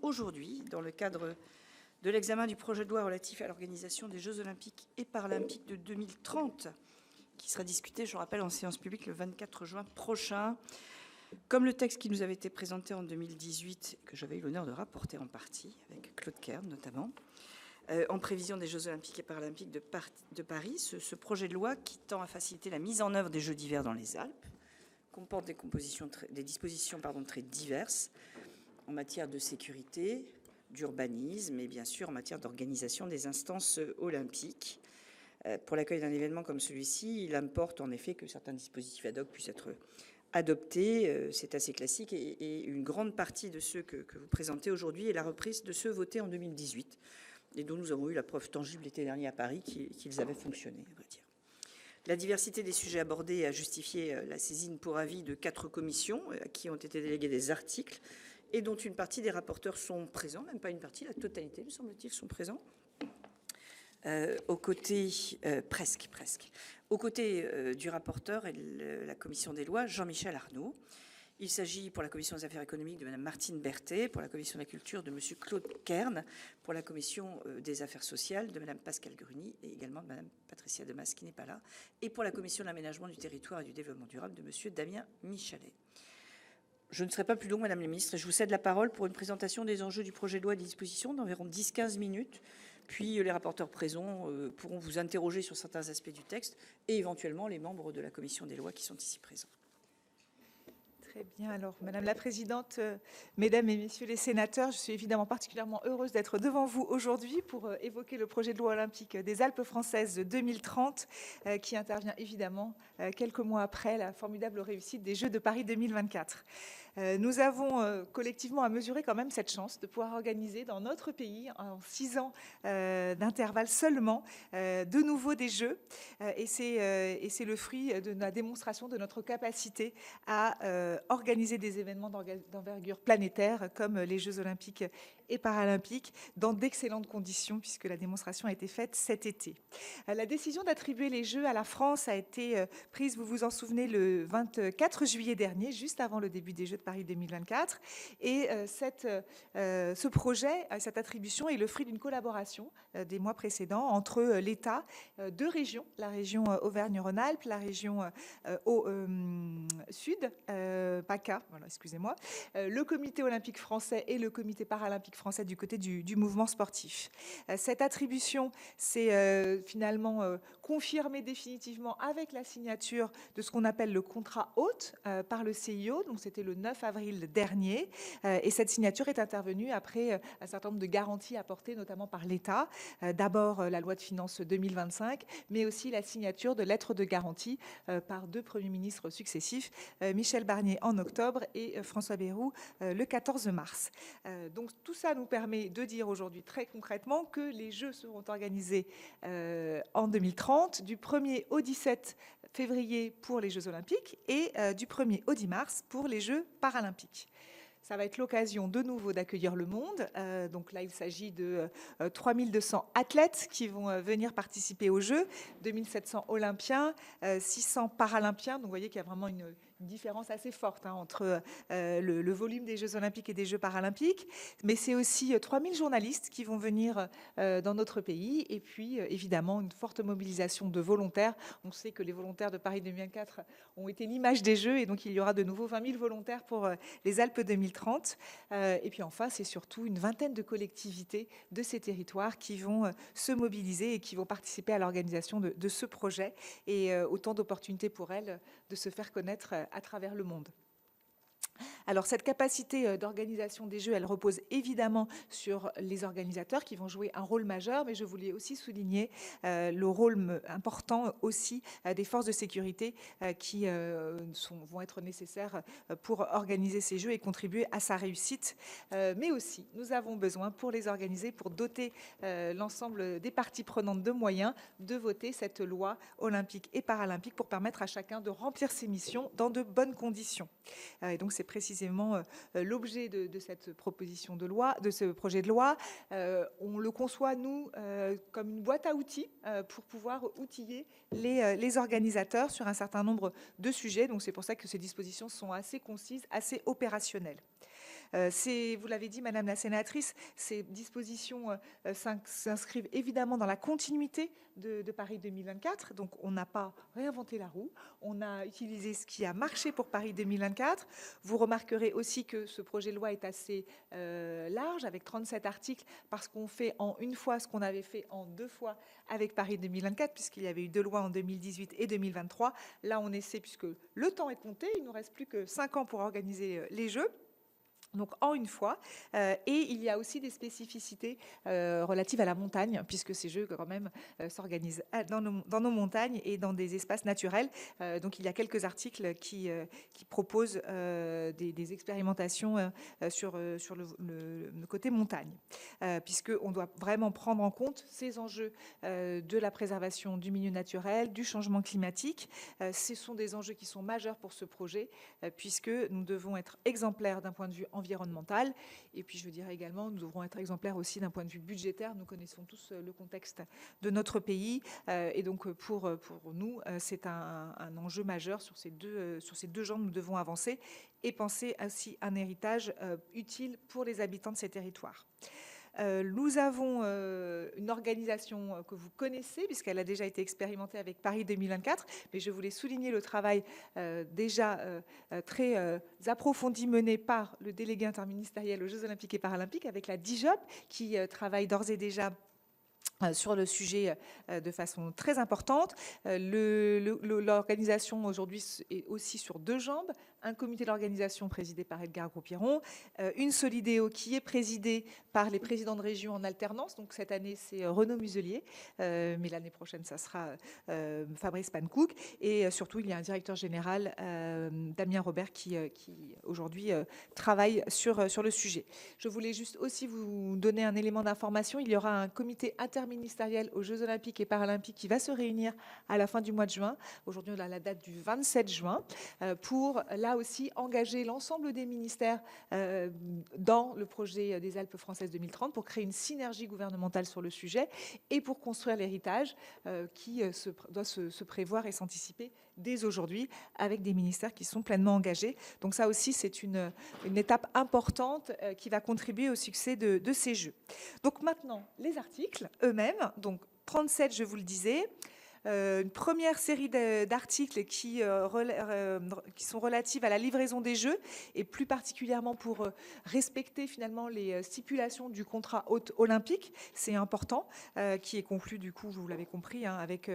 Aujourd'hui, dans le cadre de l'examen du projet de loi relatif à l'organisation des Jeux olympiques et paralympiques de 2030, qui sera discuté, je le rappelle, en séance publique le 24 juin prochain. Comme le texte qui nous avait été présenté en 2018, que j'avais eu l'honneur de rapporter en partie, avec Claude Kern notamment, en prévision des Jeux olympiques et paralympiques de Paris, ce projet de loi qui tend à faciliter la mise en œuvre des Jeux d'hiver dans les Alpes comporte des dispositions très diverses en matière de sécurité, d'urbanisme et bien sûr en matière d'organisation des instances olympiques. Pour l'accueil d'un événement comme celui-ci, il importe en effet que certains dispositifs ad hoc puissent être adoptés. C'est assez classique et une grande partie de ceux que vous présentez aujourd'hui est la reprise de ceux votés en 2018 et dont nous avons eu la preuve tangible l'été dernier à Paris qu'ils avaient fonctionné, à vrai dire. La diversité des sujets abordés a justifié la saisine pour avis de 4 commissions à qui ont été délégués des articles et dont une partie des rapporteurs sont présents, même pas une partie, la totalité, me semble-t-il, sont présents. Aux côtés, presque, aux côtés du rapporteur et de la commission des lois, Jean-Michel Arnaud. Il s'agit pour la commission des affaires économiques de Mme Martine Berthet, pour la commission de la culture de M. Claude Kern, pour la commission des affaires sociales de Mme Pascale Gruny et également de Mme Patricia Demas qui n'est pas là, et pour la commission de l'aménagement du territoire et du développement durable de M. Damien Michalet. Je ne serai pas plus long, Madame la Ministre, et je vous cède la parole pour une présentation des enjeux du projet de loi et des dispositions d'environ 10-15 minutes. Puis les rapporteurs présents pourront vous interroger sur certains aspects du texte et éventuellement les membres de la commission des lois qui sont ici présents. Très bien. Alors, Madame la Présidente, Mesdames et Messieurs les sénateurs, je suis évidemment particulièrement heureuse d'être devant vous aujourd'hui pour évoquer le projet de loi olympique des Alpes françaises 2030, qui intervient évidemment quelques mois après la formidable réussite des Jeux de Paris 2024. Nous avons collectivement à mesurer quand même cette chance de pouvoir organiser dans notre pays, en 6 ans d'intervalle seulement, de nouveau des Jeux. Et c'est le fruit de la démonstration de notre capacité à organiser des événements d'envergure planétaire comme les Jeux olympiques et paralympiques dans d'excellentes conditions puisque la démonstration a été faite cet été. La décision d'attribuer les Jeux à la France a été prise, vous vous en souvenez, le 24 juillet dernier, juste avant le début des Jeux de Paris 2024. Et ce projet, cette attribution est le fruit d'une collaboration des mois précédents entre l'État, 2 régions, la région Auvergne-Rhône-Alpes, la région au sud, PACA, voilà, excusez-moi, le comité olympique français et le comité paralympique français du côté du mouvement sportif. Cette attribution s'est finalement confirmée définitivement avec la signature de ce qu'on appelle le contrat hôte par le CIO, donc c'était le 9 avril dernier, et cette signature est intervenue après un certain nombre de garanties apportées notamment par l'État, d'abord la loi de finances 2025, mais aussi la signature de lettres de garantie par 2 premiers ministres successifs, Michel Barnier en octobre et François Bayrou le 14 mars. Donc tout ça nous permet de dire aujourd'hui très concrètement que les Jeux seront organisés en 2030, du 1er au 17 février pour les Jeux olympiques et du 1er au 10 mars pour les Jeux paralympiques. Ça va être l'occasion de nouveau d'accueillir le monde. Donc là, il s'agit de 3200 athlètes qui vont venir participer aux Jeux, 2700 olympiens, 600 paralympiens. Donc vous voyez qu'il y a vraiment une différence assez forte entre le volume des Jeux olympiques et des Jeux paralympiques. Mais c'est aussi 3000 journalistes qui vont venir dans notre pays. Et puis, évidemment, une forte mobilisation de volontaires. On sait que les volontaires de Paris 2024 ont été l'image des Jeux. Et donc, il y aura de nouveau 20 000 volontaires pour les Alpes 2030. Et puis, enfin, c'est surtout une vingtaine de collectivités de ces territoires qui vont se mobiliser et qui vont participer à l'organisation de ce projet. Et autant d'opportunités pour elles de se faire connaître à travers le monde. Alors cette capacité d'organisation des Jeux, elle repose évidemment sur les organisateurs qui vont jouer un rôle majeur, mais je voulais aussi souligner le rôle important aussi des forces de sécurité qui vont être nécessaires pour organiser ces Jeux et contribuer à sa réussite. Mais aussi, nous avons besoin pour les organiser, pour doter l'ensemble des parties prenantes de moyens, de voter cette loi olympique et paralympique pour permettre à chacun de remplir ses missions dans de bonnes conditions. Et donc c'est précisément l'objet de cette proposition de loi, de ce projet de loi. On le conçoit, nous, comme une boîte à outils pour pouvoir outiller les organisateurs sur un certain nombre de sujets. Donc c'est pour ça que ces dispositions sont assez concises, assez opérationnelles. Vous l'avez dit, Madame la sénatrice, ces dispositions s'inscrivent évidemment dans la continuité de Paris 2024. Donc, on n'a pas réinventé la roue. On a utilisé ce qui a marché pour Paris 2024. Vous remarquerez aussi que ce projet de loi est assez large, avec 37 articles, parce qu'on fait en une fois ce qu'on avait fait en 2 fois avec Paris 2024, puisqu'il y avait eu 2 lois en 2018 et 2023. Là, on essaie, puisque le temps est compté, il ne nous reste plus que 5 ans pour organiser les Jeux. Donc en une fois, et il y a aussi des spécificités relatives à la montagne, puisque ces jeux quand même s'organisent dans nos montagnes et dans des espaces naturels. Donc il y a quelques articles qui proposent des expérimentations sur le côté montagne, puisqu'on doit vraiment prendre en compte ces enjeux de la préservation du milieu naturel, du changement climatique. Ce sont des enjeux qui sont majeurs pour ce projet, puisque nous devons être exemplaires d'un point de vue environnemental. Et puis, je dirais également, nous devrons être exemplaires aussi d'un point de vue budgétaire. Nous connaissons tous le contexte de notre pays. Et donc, pour nous, c'est un enjeu majeur sur ces deux jambes. Nous devons avancer et penser aussi un héritage utile pour les habitants de ces territoires. Nous avons une organisation que vous connaissez, puisqu'elle a déjà été expérimentée avec Paris 2024, mais je voulais souligner le travail déjà très approfondi mené par le délégué interministériel aux Jeux Olympiques et Paralympiques, avec la DIJOP, qui travaille d'ores et déjà sur le sujet de façon très importante. L'organisation aujourd'hui est aussi sur 2 jambes. Un comité d'organisation présidé par Edgar Gros-Piron, une Solidéo qui est présidée par les présidents de région en alternance. Donc cette année, c'est Renaud Muselier, mais l'année prochaine, ça sera Fabrice Pankouk. Et surtout, il y a un directeur général, Damien Robert, qui aujourd'hui travaille sur le sujet. Je voulais juste aussi vous donner un élément d'information. Il y aura un comité interministériel aux Jeux Olympiques et Paralympiques qui va se réunir à la fin du mois de juin. Aujourd'hui, on a la date du 27 juin pour là aussi engager l'ensemble des ministères dans le projet des Alpes françaises 2030 pour créer une synergie gouvernementale sur le sujet et pour construire l'héritage qui doit se prévoir et s'anticiper dès aujourd'hui avec des ministères qui sont pleinement engagés. Donc ça aussi, c'est une étape importante qui va contribuer au succès de ces Jeux. Donc maintenant, les articles eux-mêmes, donc 37, je vous le disais, une première série d'articles qui sont relatifs à la livraison des Jeux et plus particulièrement pour respecter finalement les stipulations du contrat hôte olympique. C'est important, qui est conclu du coup, vous l'avez compris, hein, avec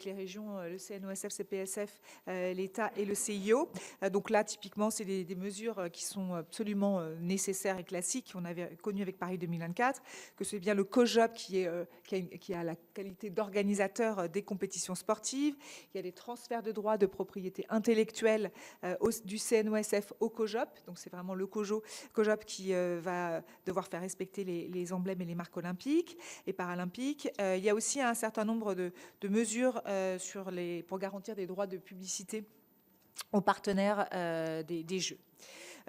les régions, le CNOSF, CPSF, l'État et le CIO. Donc là, typiquement, c'est des mesures qui sont absolument nécessaires et classiques qu'on avait connues avec Paris 2024, que c'est bien le COJOP qui a la qualité d'organisateur des compétitions sportives. Il y a des transferts de droits de propriété intellectuelle du CNOSF au COJOP. Donc c'est vraiment le COJOP qui va devoir faire respecter les emblèmes et les marques olympiques et paralympiques. Il y a aussi un certain nombre de mesures pour garantir des droits de publicité aux partenaires des Jeux.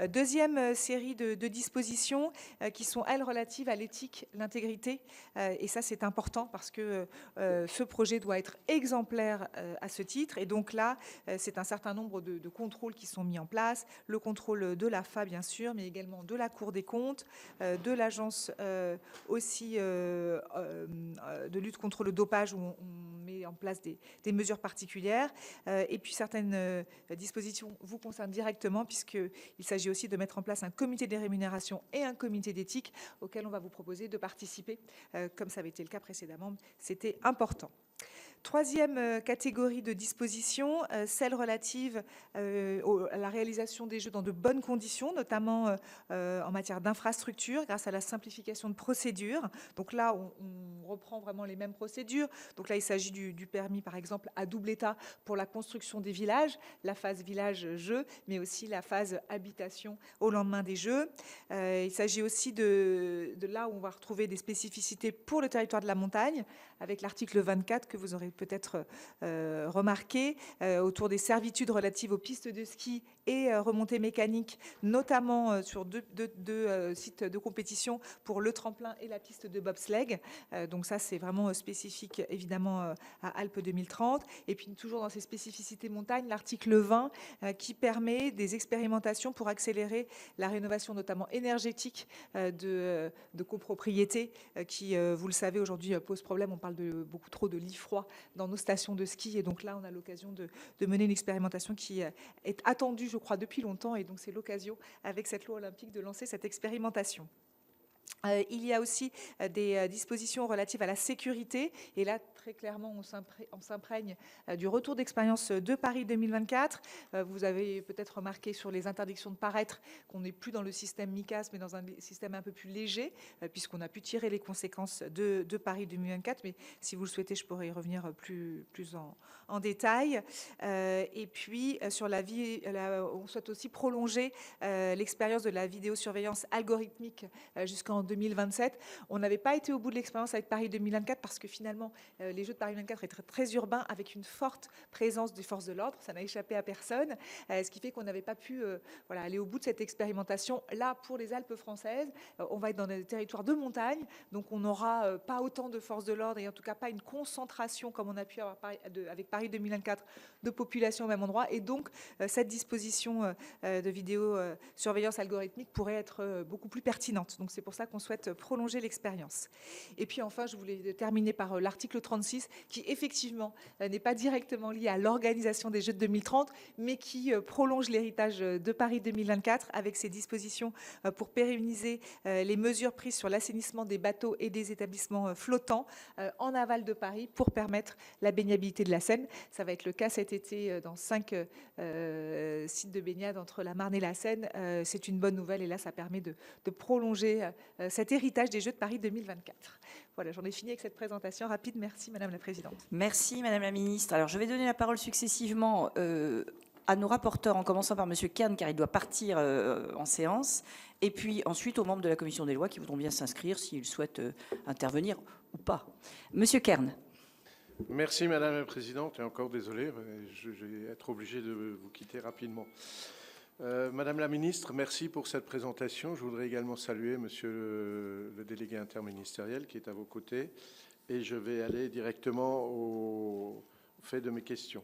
Deuxième série de dispositions qui sont, elles, relatives à l'éthique, l'intégrité. Et ça, c'est important parce que ce projet doit être exemplaire à ce titre. Et donc là, c'est un certain nombre de contrôles qui sont mis en place. Le contrôle de l'AFA, bien sûr, mais également de la Cour des comptes, de l'agence aussi de lutte contre le dopage, où on met en place des mesures particulières. Et puis certaines dispositions vous concernent directement, puisqu'il s'agit aussi de mettre en place un comité des rémunérations et un comité d'éthique auquel on va vous proposer de participer, comme ça avait été le cas précédemment. C'était important. Troisième catégorie de dispositions, celle relative à la réalisation des Jeux dans de bonnes conditions, notamment en matière d'infrastructure, grâce à la simplification de procédures. Donc là, on reprend vraiment les mêmes procédures. Donc là, il s'agit du permis, par exemple, à double état pour la construction des villages, la phase village-jeux, mais aussi la phase habitation au lendemain des Jeux. Il s'agit aussi de là où on va retrouver des spécificités pour le territoire de la montagne, avec l'article 24 que vous aurez peut-être remarqué, autour des servitudes relatives aux pistes de ski et remontées mécaniques, notamment sur deux sites de compétition pour le tremplin et la piste de bobsleigh. Donc ça, c'est vraiment spécifique, évidemment, à Alpes 2030. Et puis, toujours dans ces spécificités montagne, l'article 20 qui permet des expérimentations pour accélérer la rénovation, notamment énergétique, de copropriétés qui, vous le savez, aujourd'hui pose problème. On parle de beaucoup trop de lits froids dans nos stations de ski. Et donc là, on a l'occasion de mener une expérimentation qui est attendue, je crois, depuis longtemps. Et donc, c'est l'occasion, avec cette loi olympique, de lancer cette expérimentation. Il y a aussi des dispositions relatives à la sécurité. Et là, très clairement, on s'imprègne du retour d'expérience de Paris 2024. Vous avez peut-être remarqué sur les interdictions de paraître qu'on n'est plus dans le système MICAS, mais dans un système un peu plus léger, puisqu'on a pu tirer les conséquences de Paris 2024. Mais si vous le souhaitez, je pourrais y revenir plus en détail. Et puis, sur on souhaite aussi prolonger l'expérience de la vidéosurveillance algorithmique jusqu'en 2027. On n'avait pas été au bout de l'expérience avec Paris 2024 parce que finalement, les Jeux de Paris 2024 étaient très urbains avec une forte présence des forces de l'ordre. Ça n'a échappé à personne, ce qui fait qu'on n'avait pas pu aller au bout de cette expérimentation. Là, pour les Alpes françaises, on va être dans des territoires de montagne, donc on n'aura pas autant de forces de l'ordre et en tout cas pas une concentration comme on a pu avoir avec Paris 2024 de population au même endroit. Et donc, cette disposition de vidéosurveillance algorithmique pourrait être beaucoup plus pertinente. Donc, c'est pour ça qu'on souhaite prolonger l'expérience. Et puis enfin, je voulais terminer par l'article 36 qui effectivement n'est pas directement lié à l'organisation des Jeux de 2030, mais qui prolonge l'héritage de Paris 2024 avec ses dispositions pour pérenniser les mesures prises sur l'assainissement des bateaux et des établissements flottants en aval de Paris pour permettre la baignabilité de la Seine. Ça va être le cas cet été dans 5 sites de baignade entre la Marne et la Seine. C'est une bonne nouvelle et là, ça permet de prolonger cet héritage des Jeux de Paris 2024. Voilà, j'en ai fini avec cette présentation rapide. Merci, Madame la Présidente. Merci, Madame la Ministre. Alors, je vais donner la parole successivement à nos rapporteurs, en commençant par Monsieur Kern, car il doit partir en séance, et puis ensuite aux membres de la Commission des lois qui voudront bien s'inscrire s'ils souhaitent intervenir ou pas. Monsieur Kern. Merci Madame la Présidente, et encore désolé, je vais être obligé de vous quitter rapidement. Madame la Ministre, merci pour cette présentation. Je voudrais également saluer Monsieur le délégué interministériel qui est à vos côtés, et je vais aller directement au fait de mes questions.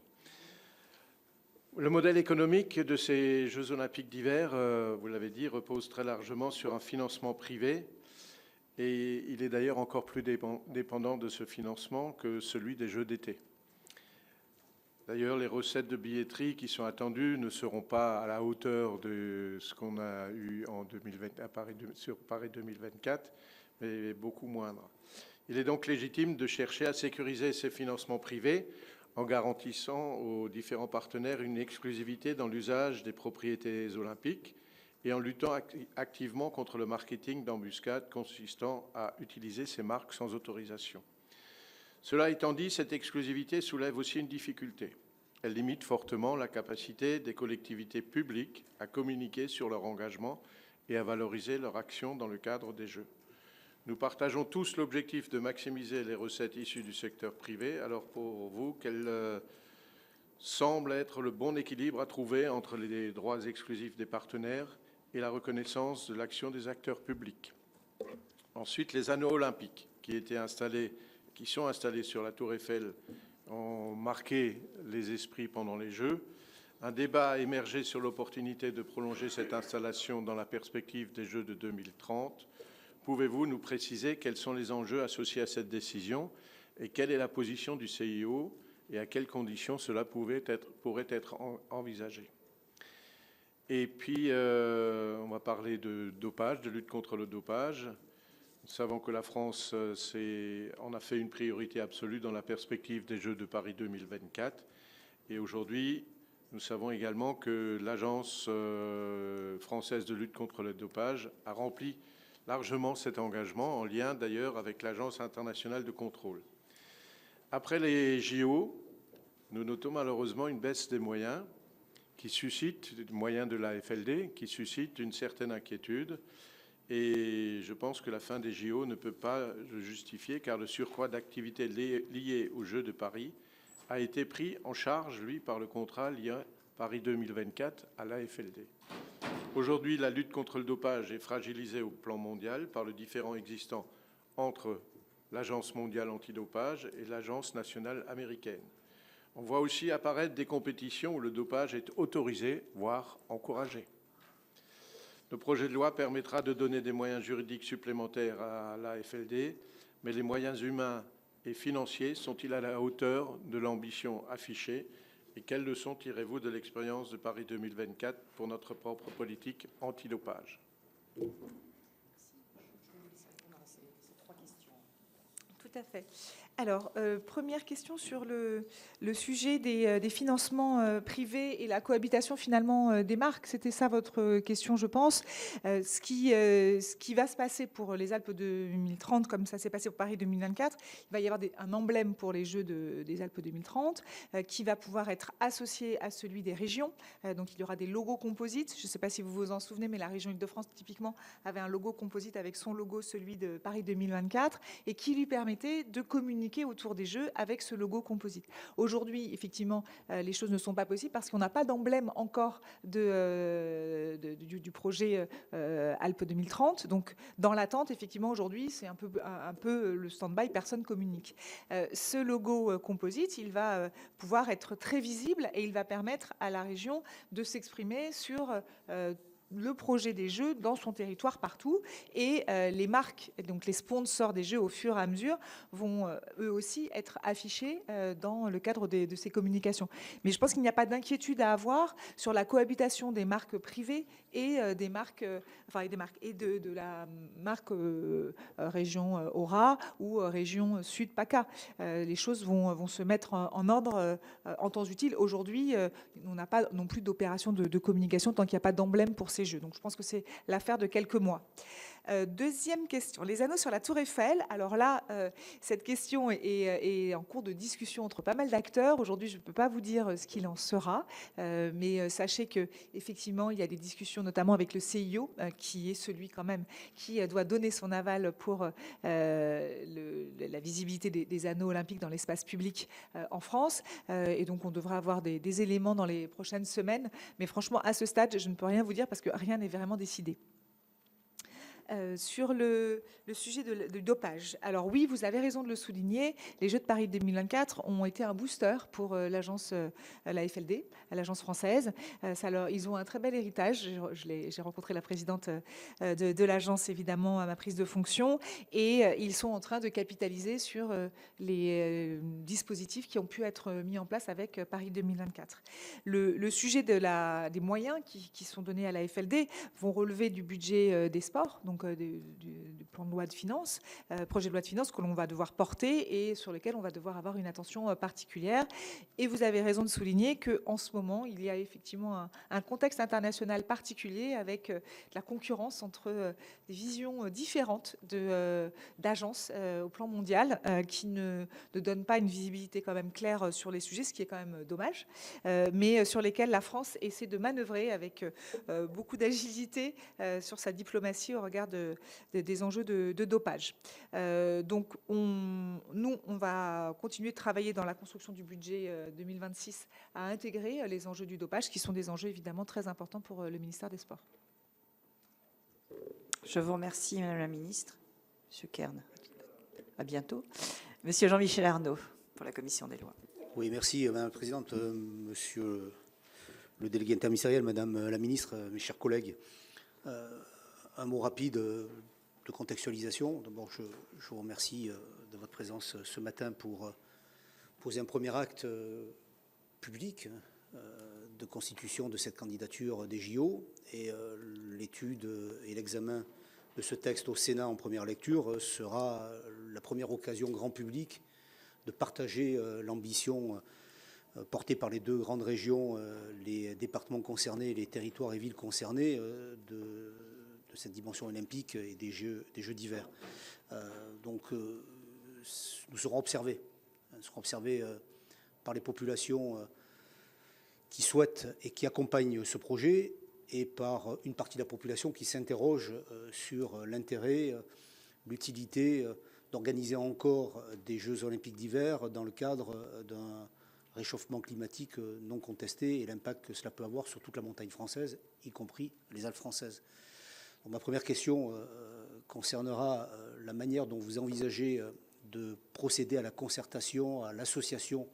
Le modèle économique de ces Jeux olympiques d'hiver, vous l'avez dit, repose très largement sur un financement privé. Et il est d'ailleurs encore plus dépendant de ce financement que celui des Jeux d'été. D'ailleurs, les recettes de billetterie qui sont attendues ne seront pas à la hauteur de ce qu'on a eu en 2020, sur Paris 2024, mais beaucoup moindre. Il est donc légitime de chercher à sécuriser ces financements privés en garantissant aux différents partenaires une exclusivité dans l'usage des propriétés olympiques, et en luttant activement contre le marketing d'embuscade consistant à utiliser ces marques sans autorisation. Cela étant dit, cette exclusivité soulève aussi une difficulté. Elle limite fortement la capacité des collectivités publiques à communiquer sur leur engagement et à valoriser leur action dans le cadre des Jeux. Nous partageons tous l'objectif de maximiser les recettes issues du secteur privé. Alors pour vous, quel semble être le bon équilibre à trouver entre les droits exclusifs des partenaires et la reconnaissance de l'action des acteurs publics? Ensuite, les anneaux olympiques qui sont installés sur la Tour Eiffel ont marqué les esprits pendant les Jeux. Un débat a émergé sur l'opportunité de prolonger cette installation dans la perspective des Jeux de 2030. Pouvez-vous nous préciser quels sont les enjeux associés à cette décision et quelle est la position du CIO et à quelles conditions cela pourrait être envisagé? Et puis, on va parler de dopage, de lutte contre le dopage. Nous savons que la France en a fait une priorité absolue dans la perspective des Jeux de Paris 2024. Et aujourd'hui, nous savons également que l'Agence française de lutte contre le dopage a rempli largement cet engagement, en lien d'ailleurs avec l'Agence internationale de contrôle. Après les JO, nous notons malheureusement une baisse des moyens qui suscite, moyens de la FLD, qui suscite une certaine inquiétude. Et je pense que la fin des JO ne peut pas le justifier, car le surcroît d'activités liées aux Jeux de Paris a été pris en charge, lui, par le contrat lié Paris 2024 à l'AFLD. Aujourd'hui, la lutte contre le dopage est fragilisée au plan mondial par le différend existant entre l'Agence mondiale antidopage et l'Agence nationale américaine. On voit aussi apparaître des compétitions où le dopage est autorisé, voire encouragé. Le projet de loi permettra de donner des moyens juridiques supplémentaires à l'AFLD, mais les moyens humains et financiers sont-ils à la hauteur de l'ambition affichée? Et quelles leçons tirez-vous de l'expérience de Paris 2024 pour notre propre politique antidopage? Tout à fait. Alors, première question sur le sujet des financements privés et la cohabitation finalement des marques. C'était ça votre question, je pense. Ce qui va se passer pour les Alpes 2030, comme ça s'est passé pour Paris 2024, il va y avoir un emblème pour les Jeux des Alpes 2030 qui va pouvoir être associé à celui des régions. Donc, il y aura des logos composites. Je ne sais pas si vous vous en souvenez, mais la région Île-de-France, typiquement, avait un logo composite avec son logo, celui de Paris 2024, et qui lui permettait de communiquer autour des Jeux avec ce logo composite. Aujourd'hui, effectivement, les choses ne sont pas possibles parce qu'on n'a pas d'emblème encore du projet Alpes 2030. Donc, dans l'attente, effectivement, aujourd'hui, c'est un peu le stand-by, personne communique. Ce logo composite, il va pouvoir être très visible et il va permettre à la région de s'exprimer sur le projet des Jeux dans son territoire partout, et les marques, donc les sponsors des Jeux au fur et à mesure vont eux aussi être affichés dans le cadre de ces communications. Mais je pense qu'il n'y a pas d'inquiétude à avoir sur la cohabitation des marques privées et des marques, et de la marque région Aura ou région Sud PACA. Les choses vont se mettre en ordre en temps utile. Aujourd'hui, on n'a pas non plus d'opération de communication tant qu'il n'y a pas d'emblème pour ces Jeux. Donc je pense que c'est l'affaire de quelques mois. Deuxième question, les anneaux sur la Tour Eiffel. Alors là, cette question est en cours de discussion entre pas mal d'acteurs. Aujourd'hui, je ne peux pas vous dire ce qu'il en sera, mais sachez qu'effectivement, il y a des discussions, notamment avec le CIO, qui est celui quand même qui doit donner son aval pour la visibilité des anneaux olympiques dans l'espace public en France. Et donc, on devra avoir des éléments dans les prochaines semaines. Mais franchement, à ce stade, je ne peux rien vous dire parce que rien n'est vraiment décidé. Sur le sujet du dopage. Alors oui, vous avez raison de le souligner, les Jeux de Paris 2024 ont été un booster pour l'agence, l'AFLD, l'agence française. Ils ont un très bel héritage. J'ai rencontré la présidente de l'agence, évidemment, à ma prise de fonction, et ils sont en train de capitaliser sur les dispositifs qui ont pu être mis en place avec Paris 2024. Le sujet des moyens qui sont donnés à l'AFLD vont relever du budget des sports, donc du plan de loi de finances, projet de loi de finances que l'on va devoir porter et sur lequel on va devoir avoir une attention particulière. Et vous avez raison de souligner qu'en ce moment, il y a effectivement un contexte international particulier avec la concurrence entre des visions différentes d'agences au plan mondial qui ne donnent pas une visibilité quand même claire sur les sujets, ce qui est quand même dommage, mais sur lesquels la France essaie de manœuvrer avec beaucoup d'agilité sur sa diplomatie au regard des enjeux de dopage. Donc, on va continuer de travailler dans la construction du budget 2026 à intégrer les enjeux du dopage, qui sont des enjeux évidemment très importants pour le ministère des Sports. Je vous remercie, Madame la Ministre. Monsieur Kern, à bientôt. Monsieur Jean-Michel Arnaud, pour la Commission des lois. Oui, merci, Madame la Présidente, Monsieur le délégué interministériel, Madame la Ministre, mes chers collègues. Un mot rapide de contextualisation. D'abord, je vous remercie de votre présence ce matin pour poser un premier acte public de constitution de cette candidature des JO. Et l'étude et l'examen de ce texte au Sénat en première lecture sera la première occasion grand public de partager l'ambition portée par les deux grandes régions, les départements concernés, les territoires et villes concernés de cette dimension olympique et des Jeux d'hiver. Donc, nous serons observés. Nous serons observés par les populations qui souhaitent et qui accompagnent ce projet et par une partie de la population qui s'interroge sur l'intérêt, l'utilité d'organiser encore des Jeux olympiques d'hiver dans le cadre d'un réchauffement climatique non contesté et l'impact que cela peut avoir sur toute la montagne française, y compris les Alpes françaises. Donc, ma première question concernera la manière dont vous envisagez de procéder à la concertation, à l'association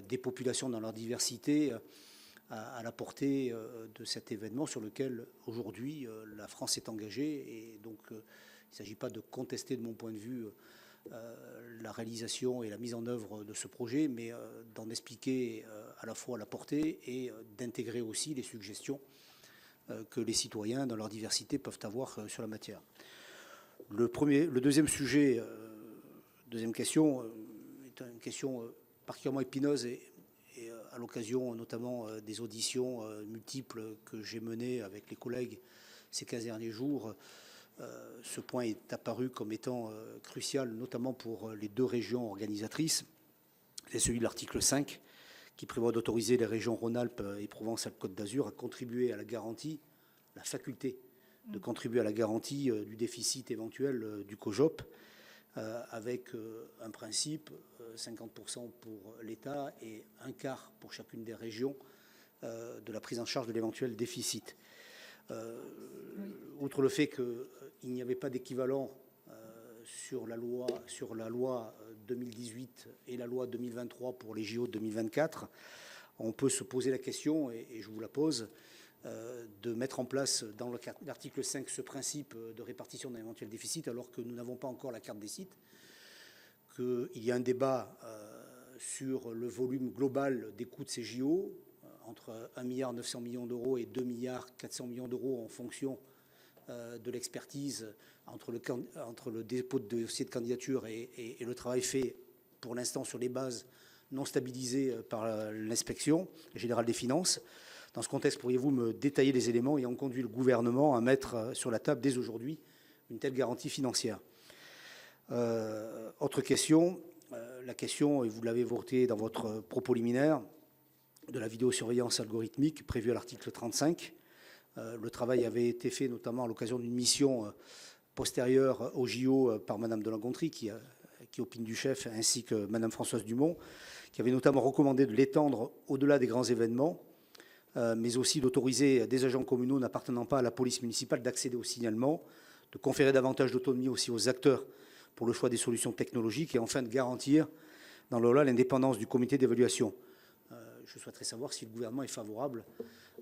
des populations dans leur diversité, à la portée de cet événement sur lequel aujourd'hui la France est engagée. Et donc il ne s'agit pas de contester de mon point de vue la réalisation et la mise en œuvre de ce projet, mais d'en expliquer à la fois la portée et d'intégrer aussi les suggestions que les citoyens dans leur diversité peuvent avoir sur la matière. Le deuxième sujet, deuxième question, est une question particulièrement épineuse et à l'occasion notamment des auditions multiples que j'ai menées avec les collègues ces 15 derniers jours, ce point est apparu comme étant crucial, notamment pour les deux régions organisatrices. C'est celui de l'article 5, qui prévoit d'autoriser les régions Rhône-Alpes et Provence-Alpes-Côte d'Azur à contribuer à la garantie, la faculté de contribuer à la garantie du déficit éventuel du COJOP, avec un principe, 50% pour l'État et un quart pour chacune des régions de la prise en charge de l'éventuel déficit. Outre le fait qu'il n'y avait pas d'équivalent sur la loi 2018 et la loi 2023 pour les JO 2024, on peut se poser la question, et je vous la pose, de mettre en place dans l'article 5 ce principe de répartition d'un éventuel déficit alors que nous n'avons pas encore la carte des sites, qu'il y a un débat sur le volume global des coûts de ces JO, entre 1,9 milliard d'euros et 2,4 milliards d'euros en fonction de l'expertise entre le dépôt de dossier de candidature et le travail fait pour l'instant sur les bases non stabilisées par l'inspection générale des finances. Dans ce contexte, pourriez-vous me détailler les éléments ayant conduit le gouvernement à mettre sur la table dès aujourd'hui une telle garantie financière? Autre question, la question, et vous l'avez évoqué dans votre propos liminaire, de la vidéosurveillance algorithmique prévue à l'article 35. Le travail avait été fait notamment à l'occasion d'une mission postérieure au JO par Madame de la Gontrie, qui opine du chef, ainsi que Madame Françoise Dumont, qui avait notamment recommandé de l'étendre au-delà des grands événements, mais aussi d'autoriser des agents communaux n'appartenant pas à la police municipale d'accéder au signalement, de conférer davantage d'autonomie aussi aux acteurs pour le choix des solutions technologiques et enfin de garantir dans l'OLA l'indépendance du comité d'évaluation. Je souhaiterais savoir si le gouvernement est favorable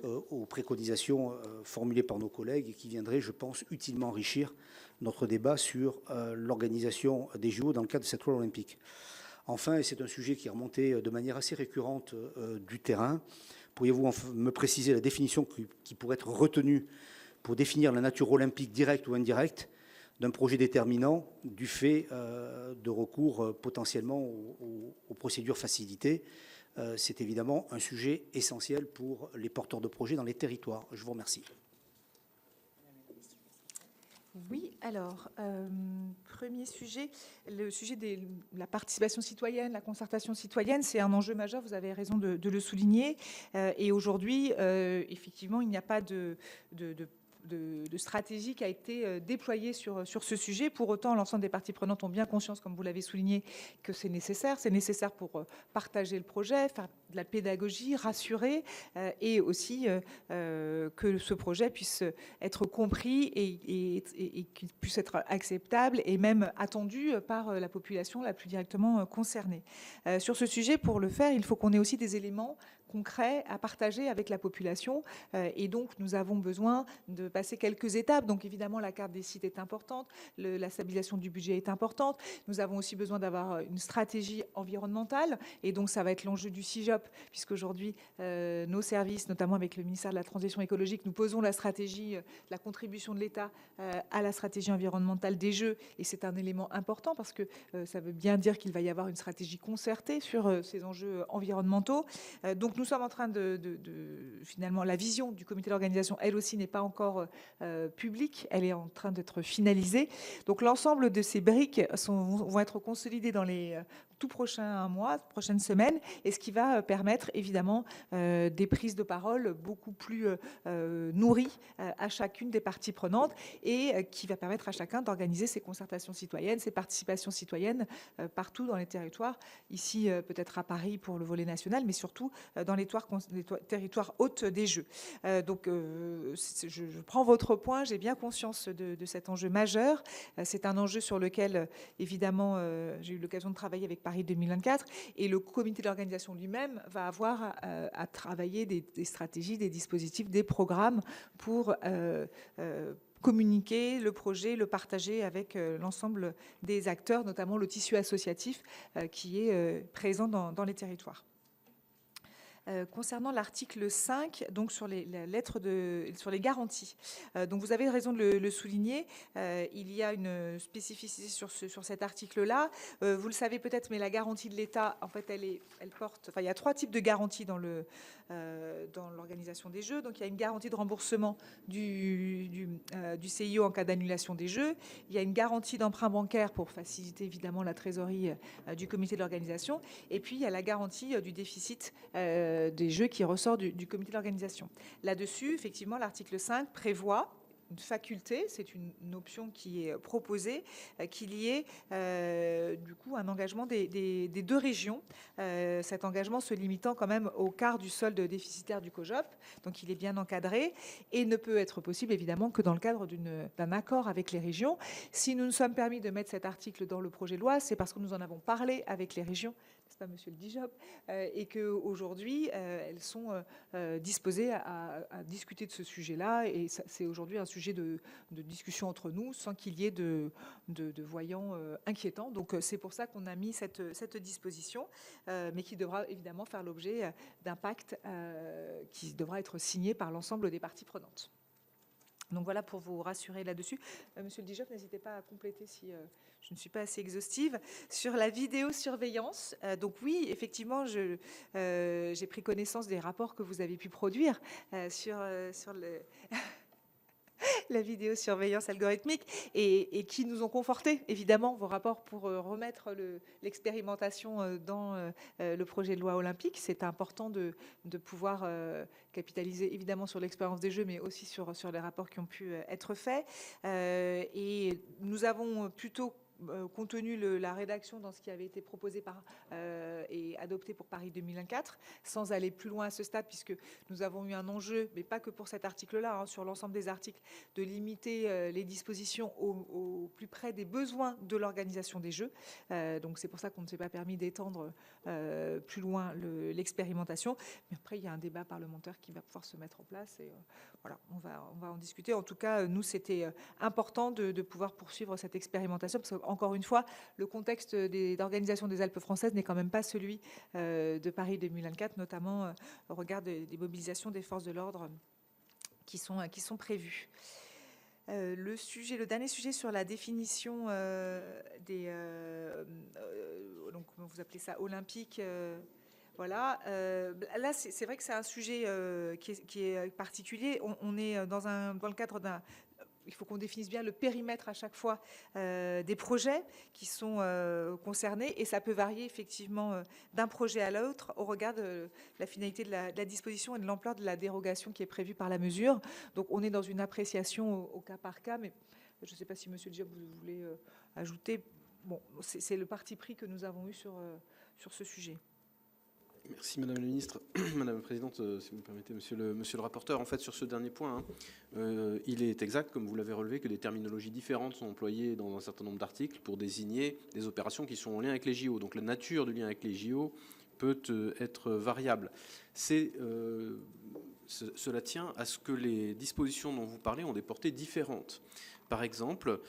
aux préconisations formulées par nos collègues et qui viendraient, je pense, utilement enrichir notre débat sur l'organisation des JO dans le cadre de cette loi olympique. Enfin, et c'est un sujet qui est remonté de manière assez récurrente du terrain, pourriez-vous me préciser la définition qui pourrait être retenue pour définir la nature olympique directe ou indirecte d'un projet déterminant du fait de recours potentiellement aux procédures facilitées? C'est évidemment un sujet essentiel pour les porteurs de projets dans les territoires. Je vous remercie. Oui, alors, premier sujet, le sujet de la participation citoyenne, la concertation citoyenne, c'est un enjeu majeur, vous avez raison de le souligner. Et aujourd'hui, effectivement, il n'y a pas de stratégie qui a été déployée sur ce sujet. Pour autant, l'ensemble des parties prenantes ont bien conscience, comme vous l'avez souligné, que c'est nécessaire. C'est nécessaire pour partager le projet, faire de la pédagogie, rassurer, et aussi que ce projet puisse être compris et qu'il puisse être acceptable et même attendu par la population la plus directement concernée. Sur ce sujet, pour le faire, il faut qu'on ait aussi des éléments concrets à partager avec la population. Et donc, nous avons besoin de passer quelques étapes. Donc, évidemment, la carte des sites est importante, la stabilisation du budget est importante. Nous avons aussi besoin d'avoir une stratégie environnementale. Et donc, ça va être l'enjeu du CIJOP, puisqu'aujourd'hui, nos services, notamment avec le ministère de la Transition écologique, nous posons la stratégie, la contribution de l'État à la stratégie environnementale des Jeux. Et c'est un élément important parce que ça veut bien dire qu'il va y avoir une stratégie concertée sur ces enjeux environnementaux. Donc, nous sommes en train finalement, la vision du comité d'organisation, elle aussi, n'est pas encore publique. Elle est en train d'être finalisée. Donc, l'ensemble de ces briques vont être consolidées tout prochain mois, prochaines semaines, et ce qui va permettre évidemment des prises de parole beaucoup plus nourries à chacune des parties prenantes, et qui va permettre à chacun d'organiser ses concertations citoyennes, ses participations citoyennes partout dans les territoires, ici peut-être à Paris pour le volet national, mais surtout dans les territoires hôtes des Jeux. Donc je prends votre point, j'ai bien conscience de cet enjeu majeur. C'est un enjeu sur lequel, évidemment, j'ai eu l'occasion de travailler avec Paris 2024, et le comité d'organisation lui-même va avoir à travailler des stratégies, des dispositifs, des programmes pour communiquer le projet, le partager avec l'ensemble des acteurs, notamment le tissu associatif qui est présent dans les territoires. Concernant l'article 5, donc sur les sur les garanties, donc vous avez raison de le souligner, il y a une spécificité sur cet article-là. Vous le savez peut-être, mais la garantie de l'État, en fait, elle porte. Enfin, il y a 3 types de garanties dans l'organisation des Jeux. Donc, il y a une garantie de remboursement du CIO en cas d'annulation des Jeux. Il y a une garantie d'emprunt bancaire pour faciliter évidemment la trésorerie du comité de l'organisation. Et puis, il y a la garantie du déficit des Jeux qui ressort du comité d'organisation. Là-dessus, effectivement, l'article 5 prévoit une faculté, c'est une option qui est proposée, qu'il y ait du coup un engagement des 2 régions, cet engagement se limitant quand même au quart du solde déficitaire du COJOP, donc il est bien encadré et ne peut être possible évidemment que dans le cadre d'un accord avec les régions. Si nous nous sommes permis de mettre cet article dans le projet de loi, c'est parce que nous en avons parlé avec les régions, n'est-ce pas, monsieur le Dijop, et qu'aujourd'hui, elles sont disposées à discuter de ce sujet-là, et c'est aujourd'hui un sujet de discussion entre nous sans qu'il y ait de voyants inquiétants. Donc c'est pour ça qu'on a mis cette disposition, mais qui devra évidemment faire l'objet d'un pacte qui devra être signé par l'ensemble des parties prenantes. Donc voilà pour vous rassurer là-dessus. Monsieur le Dijop, n'hésitez pas à compléter si je ne suis pas assez exhaustive. Sur la vidéosurveillance, donc oui, effectivement, j'ai pris connaissance des rapports que vous avez pu produire sur la vidéosurveillance algorithmique, et qui nous ont conforté, évidemment, vos rapports pour remettre l'expérimentation dans le projet de loi olympique. C'est important de pouvoir capitaliser, évidemment, sur l'expérience des Jeux, mais aussi sur les rapports qui ont pu être faits. Et nous avons plutôt contenu la rédaction dans ce qui avait été proposé et adopté pour Paris 2024, sans aller plus loin à ce stade, puisque nous avons eu un enjeu, mais pas que pour cet article-là, sur l'ensemble des articles, de limiter les dispositions au plus près des besoins de l'organisation des Jeux. Donc c'est pour ça qu'on ne s'est pas permis d'étendre plus loin l'expérimentation. Mais après, il y a un débat parlementaire qui va pouvoir se mettre en place, et voilà, on va en discuter. En tout cas, nous, c'était important de pouvoir poursuivre cette expérimentation, parce que, encore une fois, le contexte d'organisation des Alpes françaises n'est quand même pas celui de Paris 2024, notamment au regard des mobilisations des forces de l'ordre qui sont prévues. Le dernier sujet sur la définition donc comment vous appelez ça, olympique. Voilà. Là, c'est vrai que c'est un sujet qui est particulier. On est dans le cadre d'un. Il faut qu'on définisse bien le périmètre à chaque fois des projets qui sont concernés, et ça peut varier effectivement d'un projet à l'autre au regard de la finalité de la disposition et de l'ampleur de la dérogation qui est prévue par la mesure. Donc on est dans une appréciation au cas par cas, mais je ne sais pas si monsieur Dijop vous voulez ajouter. Bon, c'est le parti pris que nous avons eu sur ce sujet. Merci Madame la Ministre. Madame la Présidente, si vous me permettez, Monsieur le rapporteur, en fait sur ce dernier point, il est exact, comme vous l'avez relevé, que des terminologies différentes sont employées dans un certain nombre d'articles pour désigner des opérations qui sont en lien avec les JO. Donc la nature du lien avec les JO peut être variable. Cela tient à ce que les dispositions dont vous parlez ont des portées différentes. Par exemple,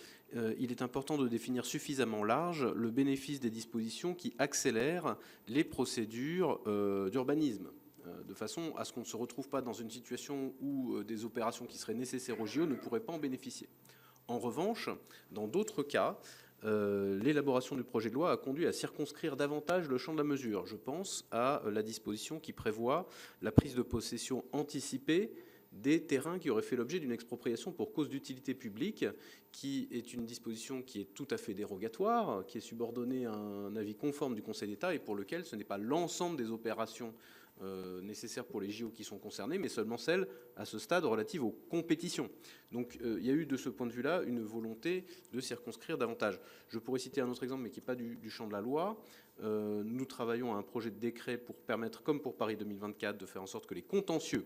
il est important de définir suffisamment large le bénéfice des dispositions qui accélèrent les procédures d'urbanisme, de façon à ce qu'on ne se retrouve pas dans une situation où des opérations qui seraient nécessaires aux JO ne pourraient pas en bénéficier. En revanche, dans d'autres cas, l'élaboration du projet de loi a conduit à circonscrire davantage le champ de la mesure. Je pense à la disposition qui prévoit la prise de possession anticipée des terrains qui auraient fait l'objet d'une expropriation pour cause d'utilité publique, qui est une disposition qui est tout à fait dérogatoire, qui est subordonnée à un avis conforme du Conseil d'État et pour lequel ce n'est pas l'ensemble des opérations nécessaires pour les JO qui sont concernées, mais seulement celles, à ce stade, relatives aux compétitions. Donc il y a eu de ce point de vue-là une volonté de circonscrire davantage. Je pourrais citer un autre exemple, mais qui n'est pas du champ de la loi. Nous travaillons à un projet de décret pour permettre, comme pour Paris 2024, de faire en sorte que les contentieux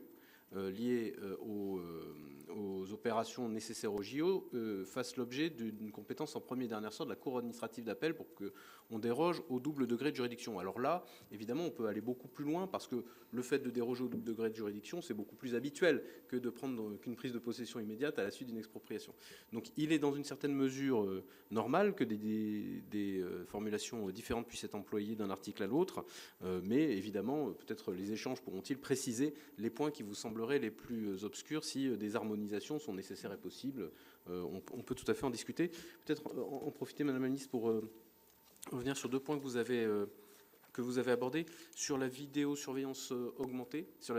liés aux opérations nécessaires au JO fassent l'objet d'une compétence en premier et dernier sort de la Cour administrative d'appel pour qu'on déroge au double degré de juridiction. Alors là, évidemment, on peut aller beaucoup plus loin parce que le fait de déroger au double degré de juridiction, c'est beaucoup plus habituel que de prendre qu'une prise de possession immédiate à la suite d'une expropriation. Donc il est dans une certaine mesure normal que des formulations différentes puissent être employées d'un article à l'autre, mais évidemment, peut-être les échanges pourront-ils préciser les points qui vous sembleraient les plus obscurs si des harmonisations sont nécessaires et possibles. On peut tout à fait en discuter. Peut-être en profiter, Madame la Ministre, pour revenir sur deux points que vous avez abordés. Sur la vidéosurveillance augmentée, c'est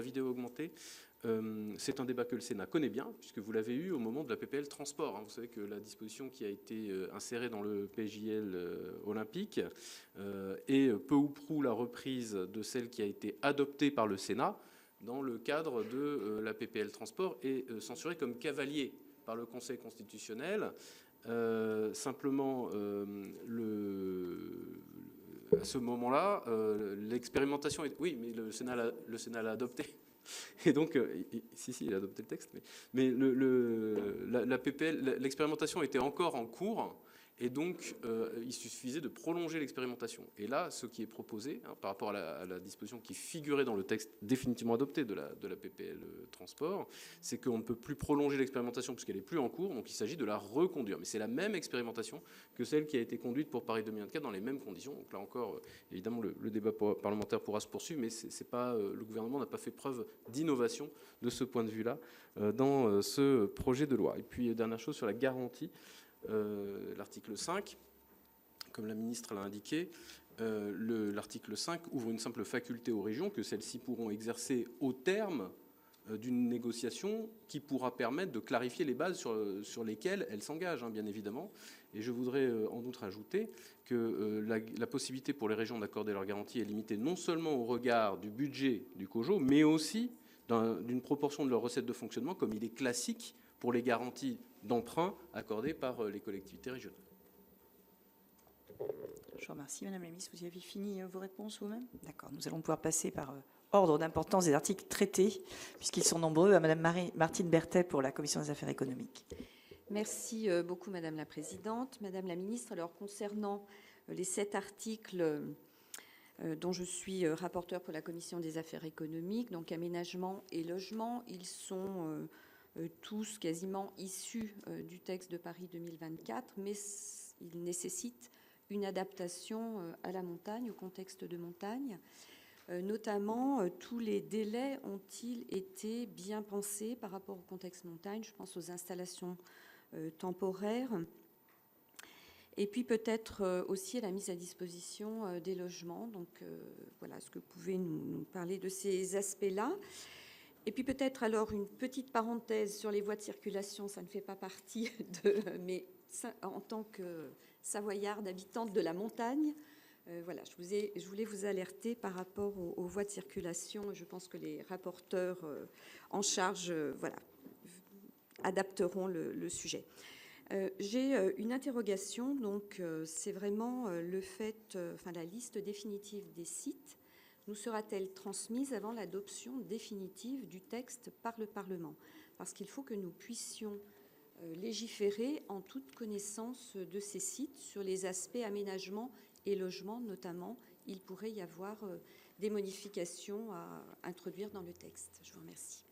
un débat que le Sénat connaît bien, puisque vous l'avez eu au moment de la PPL transport. Vous savez que la disposition qui a été insérée dans le PJL olympique est peu ou prou la reprise de celle qui a été adoptée par le Sénat dans le cadre de la PPL transport et censurée comme cavalier par le Conseil constitutionnel. Simplement, à ce moment-là, l'expérimentation est... Oui, mais le Sénat l'a adopté. Et donc, il a adopté le texte, mais la PPL, l'expérimentation était encore en cours, et donc il suffisait de prolonger l'expérimentation. Et là, ce qui est proposé, par rapport à la disposition qui figurait dans le texte définitivement adopté de la PPL transport, c'est qu'on ne peut plus prolonger l'expérimentation puisqu'elle n'est plus en cours, donc il s'agit de la reconduire. Mais c'est la même expérimentation que celle qui a été conduite pour Paris 2024 dans les mêmes conditions. Donc là encore, évidemment, le débat parlementaire pourra se poursuivre, mais c'est pas, le gouvernement n'a pas fait preuve d'innovation de ce point de vue-là dans ce projet de loi. Et puis, dernière chose sur la garantie. L'article 5, comme la ministre l'a indiqué, l'article 5 ouvre une simple faculté aux régions que celles-ci pourront exercer au terme d'une négociation qui pourra permettre de clarifier les bases sur lesquelles elles s'engagent, bien évidemment. Et je voudrais en outre ajouter que la possibilité pour les régions d'accorder leur garantie est limitée non seulement au regard du budget du COJO, mais aussi d'une proportion de leurs recettes de fonctionnement, comme il est classique pour les garanties d'emprunt accordées par les collectivités régionales. Je vous remercie, Madame la Ministre. Vous y avez fini vos réponses vous-même? D'accord. Nous allons pouvoir passer par ordre d'importance des articles traités, puisqu'ils sont nombreux, à Madame Martine Berthet pour la Commission des affaires économiques. Merci beaucoup, Madame la Présidente. Madame la Ministre, alors concernant les 7 articles dont je suis rapporteure pour la Commission des affaires économiques, donc aménagement et logement, ils sont tous quasiment issus du texte de Paris 2024, mais ils nécessitent une adaptation à la montagne, au contexte de montagne. Notamment, tous les délais ont-ils été bien pensés par rapport au contexte montagne? Je pense aux installations temporaires. Et puis peut-être aussi à la mise à disposition des logements. Donc voilà, est-ce que vous pouvez nous parler de ces aspects-là? Et puis peut-être alors une petite parenthèse sur les voies de circulation, ça ne fait pas partie mais en tant que savoyarde habitante de la montagne, voilà, je voulais vous alerter par rapport aux voies de circulation. Je pense que les rapporteurs en charge, voilà, adapteront le sujet. J'ai une interrogation, donc c'est vraiment le fait, la liste définitive des sites nous sera-t-elle transmise avant l'adoption définitive du texte par le Parlement? Parce qu'il faut que nous puissions légiférer en toute connaissance de ces sites sur les aspects aménagement et logement notamment. Il pourrait y avoir des modifications à introduire dans le texte. Je vous remercie.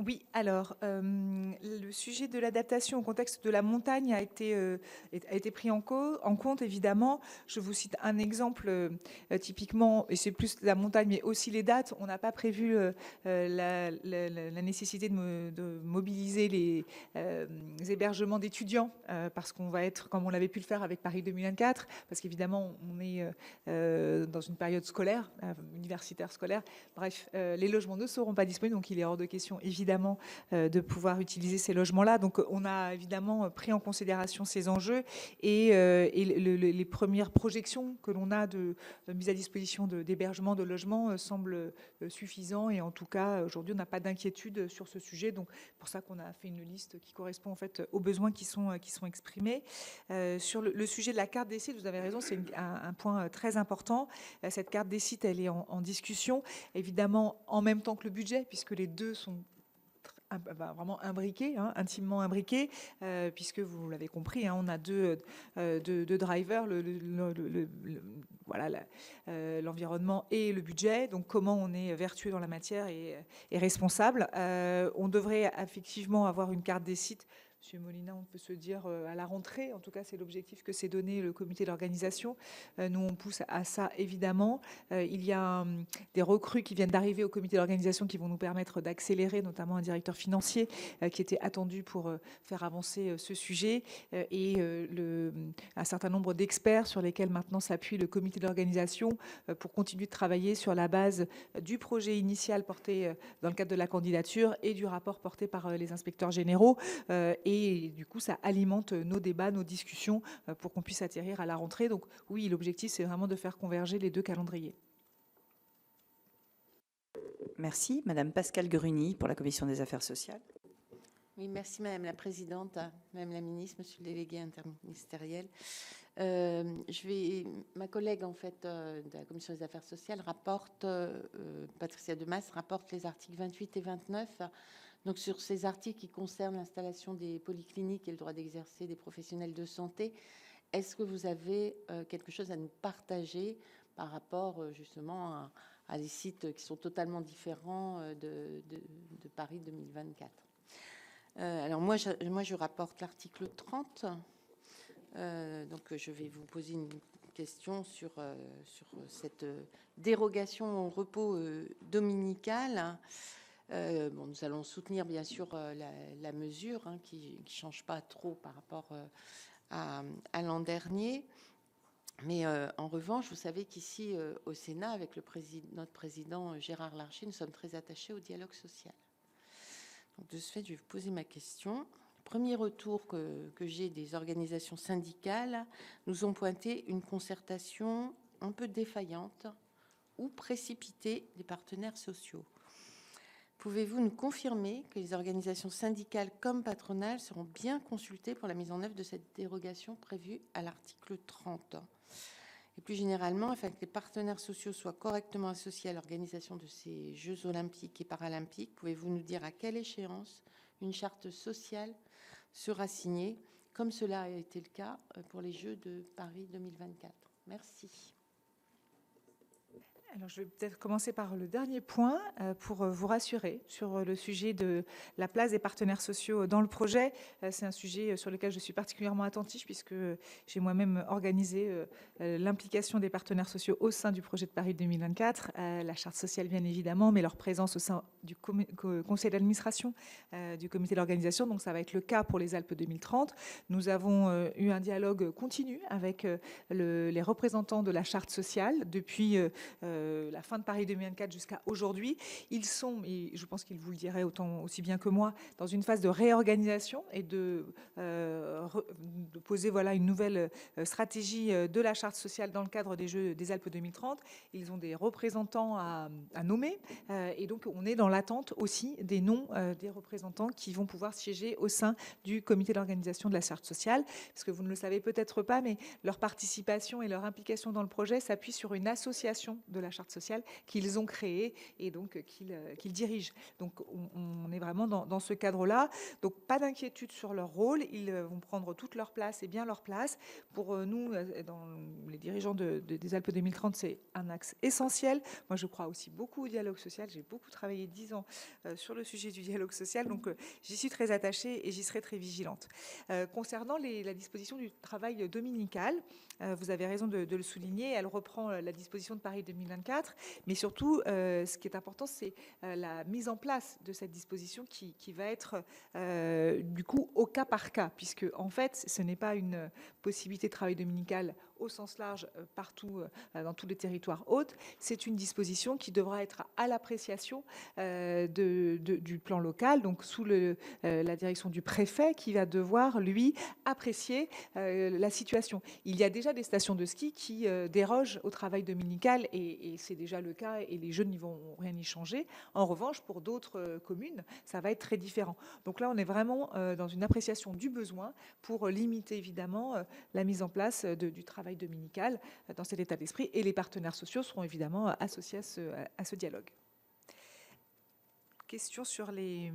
Oui, alors, le sujet de l'adaptation au contexte de la montagne a été pris en compte, évidemment. Je vous cite un exemple typiquement, et c'est plus la montagne, mais aussi les dates. On n'a pas prévu la nécessité de mobiliser les hébergements d'étudiants, parce qu'on va être, comme on l'avait pu le faire avec Paris 2024, parce qu'évidemment, on est dans une période scolaire, universitaire scolaire. Bref, les logements ne seront pas disponibles, donc il est hors de question, évidemment, de pouvoir utiliser ces logements-là. Donc, on a évidemment pris en considération ces enjeux et les premières projections que l'on a de mise à disposition d'hébergement, de logements semblent suffisants. Et en tout cas, aujourd'hui, on n'a pas d'inquiétude sur ce sujet. Donc, pour ça qu'on a fait une liste qui correspond en fait aux besoins qui sont exprimés. Sur le sujet de la carte des sites, vous avez raison, c'est un point très important. Cette carte des sites, elle est en discussion, évidemment en même temps que le budget, puisque les deux sont vraiment imbriqués, intimement imbriqués, puisque vous l'avez compris, on a deux drivers, l'environnement et le budget. Donc, comment on est vertueux dans la matière et responsable. On devrait effectivement avoir une carte des sites. Monsieur Molina, on peut se dire à la rentrée, en tout cas c'est l'objectif que s'est donné le comité d'organisation. Nous on pousse à ça évidemment. Il y a des recrues qui viennent d'arriver au comité d'organisation qui vont nous permettre d'accélérer, notamment un directeur financier qui était attendu pour faire avancer ce sujet et un certain nombre d'experts sur lesquels maintenant s'appuie le comité d'organisation pour continuer de travailler sur la base du projet initial porté dans le cadre de la candidature et du rapport porté par les inspecteurs généraux. Et du coup, ça alimente nos débats, nos discussions pour qu'on puisse atterrir à la rentrée. Donc oui, l'objectif, c'est vraiment de faire converger les deux calendriers. Merci. Madame Pascale Gruny pour la Commission des Affaires sociales. Oui, merci Madame la Présidente, Madame la Ministre, Monsieur le délégué interministériel. Ma collègue en fait de la Commission des Affaires sociales rapporte, Patricia Demas rapporte les articles 28 et 29. Donc sur ces articles qui concernent l'installation des polycliniques et le droit d'exercer des professionnels de santé, est-ce que vous avez quelque chose à nous partager par rapport justement à des sites qui sont totalement différents de Paris 2024? Alors moi je rapporte l'article 30. Donc je vais vous poser une question sur cette dérogation au repos dominical. Nous allons soutenir bien sûr la mesure qui ne change pas trop par rapport à l'an dernier. Mais en revanche, vous savez qu'ici au Sénat, avec notre président Gérard Larcher, nous sommes très attachés au dialogue social. Donc, de ce fait, je vais vous poser ma question. Premier retour que j'ai des organisations syndicales nous ont pointé une concertation un peu défaillante ou précipitée des partenaires sociaux. Pouvez-vous nous confirmer que les organisations syndicales comme patronales seront bien consultées pour la mise en œuvre de cette dérogation prévue à l'article 30 ? Et plus généralement, afin que les partenaires sociaux soient correctement associés à l'organisation de ces Jeux olympiques et paralympiques, pouvez-vous nous dire à quelle échéance une charte sociale sera signée, comme cela a été le cas pour les Jeux de Paris 2024 ? Merci. Alors, je vais peut-être commencer par le dernier point pour vous rassurer sur le sujet de la place des partenaires sociaux dans le projet. C'est un sujet sur lequel je suis particulièrement attentive puisque j'ai moi-même organisé l'implication des partenaires sociaux au sein du projet de Paris 2024, la charte sociale bien évidemment, mais leur présence au sein du conseil d'administration du comité d'organisation. Donc, ça va être le cas pour les Alpes 2030. Nous avons eu un dialogue continu avec les représentants de la charte sociale depuis la fin de Paris 2024 jusqu'à aujourd'hui. Ils sont, et je pense qu'ils vous le diraient aussi bien que moi, dans une phase de réorganisation et de poser une nouvelle stratégie de la charte sociale dans le cadre des Jeux des Alpes 2030. Ils ont des représentants à nommer et donc on est dans l'attente aussi des noms des représentants qui vont pouvoir siéger au sein du comité d'organisation de la charte sociale. Parce que vous ne le savez peut-être pas, mais leur participation et leur implication dans le projet s'appuient sur une association de la la charte sociale qu'ils ont créée et donc qu'ils dirigent. Donc on est vraiment dans ce cadre-là. Donc pas d'inquiétude sur leur rôle, ils vont prendre toute leur place et bien leur place. Pour nous, dans les dirigeants des Alpes 2030, c'est un axe essentiel. Moi, je crois aussi beaucoup au dialogue social. J'ai beaucoup travaillé 10 ans sur le sujet du dialogue social, donc j'y suis très attachée et j'y serai très vigilante. Concernant la disposition du travail dominical, vous avez raison de le souligner, elle reprend la disposition de Paris 2024, mais surtout, ce qui est important, c'est la mise en place de cette disposition qui va être du coup au cas par cas, puisque en fait, ce n'est pas une possibilité de travail dominical au sens large partout dans tous les territoires hôtes. C'est une disposition qui devra être à l'appréciation du plan local, donc sous la direction du préfet qui va devoir, lui, apprécier la situation. Il y a déjà des stations de ski qui dérogent au travail dominical et c'est déjà le cas et les jeunes n'y vont rien y changer. En revanche, pour d'autres communes, ça va être très différent. Donc là, on est vraiment dans une appréciation du besoin pour limiter évidemment la mise en place du travail dominical dans cet état d'esprit et les partenaires sociaux seront évidemment associés à ce dialogue. Question sur les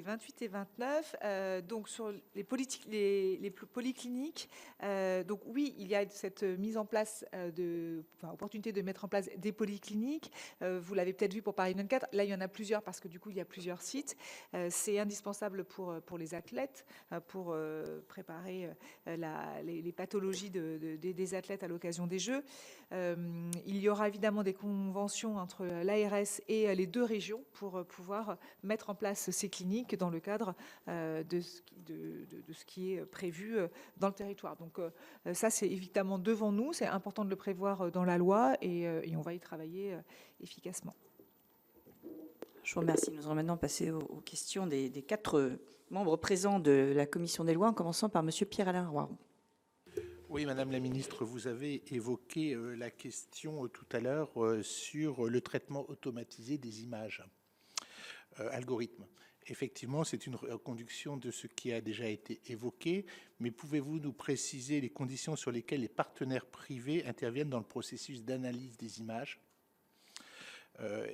28 et 29, donc sur les polycliniques, donc oui, il y a cette mise en place opportunité de mettre en place des polycliniques. Vous l'avez peut-être vu pour Paris 24. Là, il y en a plusieurs parce que du coup, il y a plusieurs sites. C'est indispensable pour les athlètes, pour préparer les pathologies des athlètes à l'occasion des Jeux. Il y aura évidemment des conventions entre l'ARS et les 2 régions pour pouvoir mettre en place ces cliniques dans le cadre de ce qui est prévu dans le territoire. Donc ça, c'est évidemment devant nous, c'est important de le prévoir dans la loi et on va y travailler efficacement. Je vous remercie. Nous allons maintenant passer aux questions des 4 membres présents de la commission des lois, en commençant par monsieur Pierre-Alain Roiron. Oui, Madame la Ministre, vous avez évoqué la question tout à l'heure sur le traitement automatisé des images, algorithme. Effectivement, c'est une reconduction de ce qui a déjà été évoqué, mais pouvez-vous nous préciser les conditions sur lesquelles les partenaires privés interviennent dans le processus d'analyse des images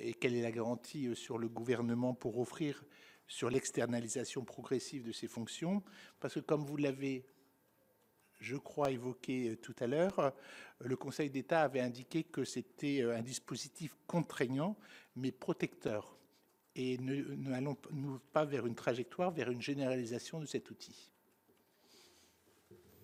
et quelle est la garantie sur le gouvernement pour offrir sur l'externalisation progressive de ces fonctions? Parce que comme vous l'avez, je crois, évoqué tout à l'heure, le Conseil d'État avait indiqué que c'était un dispositif contraignant, mais protecteur. Et n'allons-nous pas vers une trajectoire, vers une généralisation de cet outil?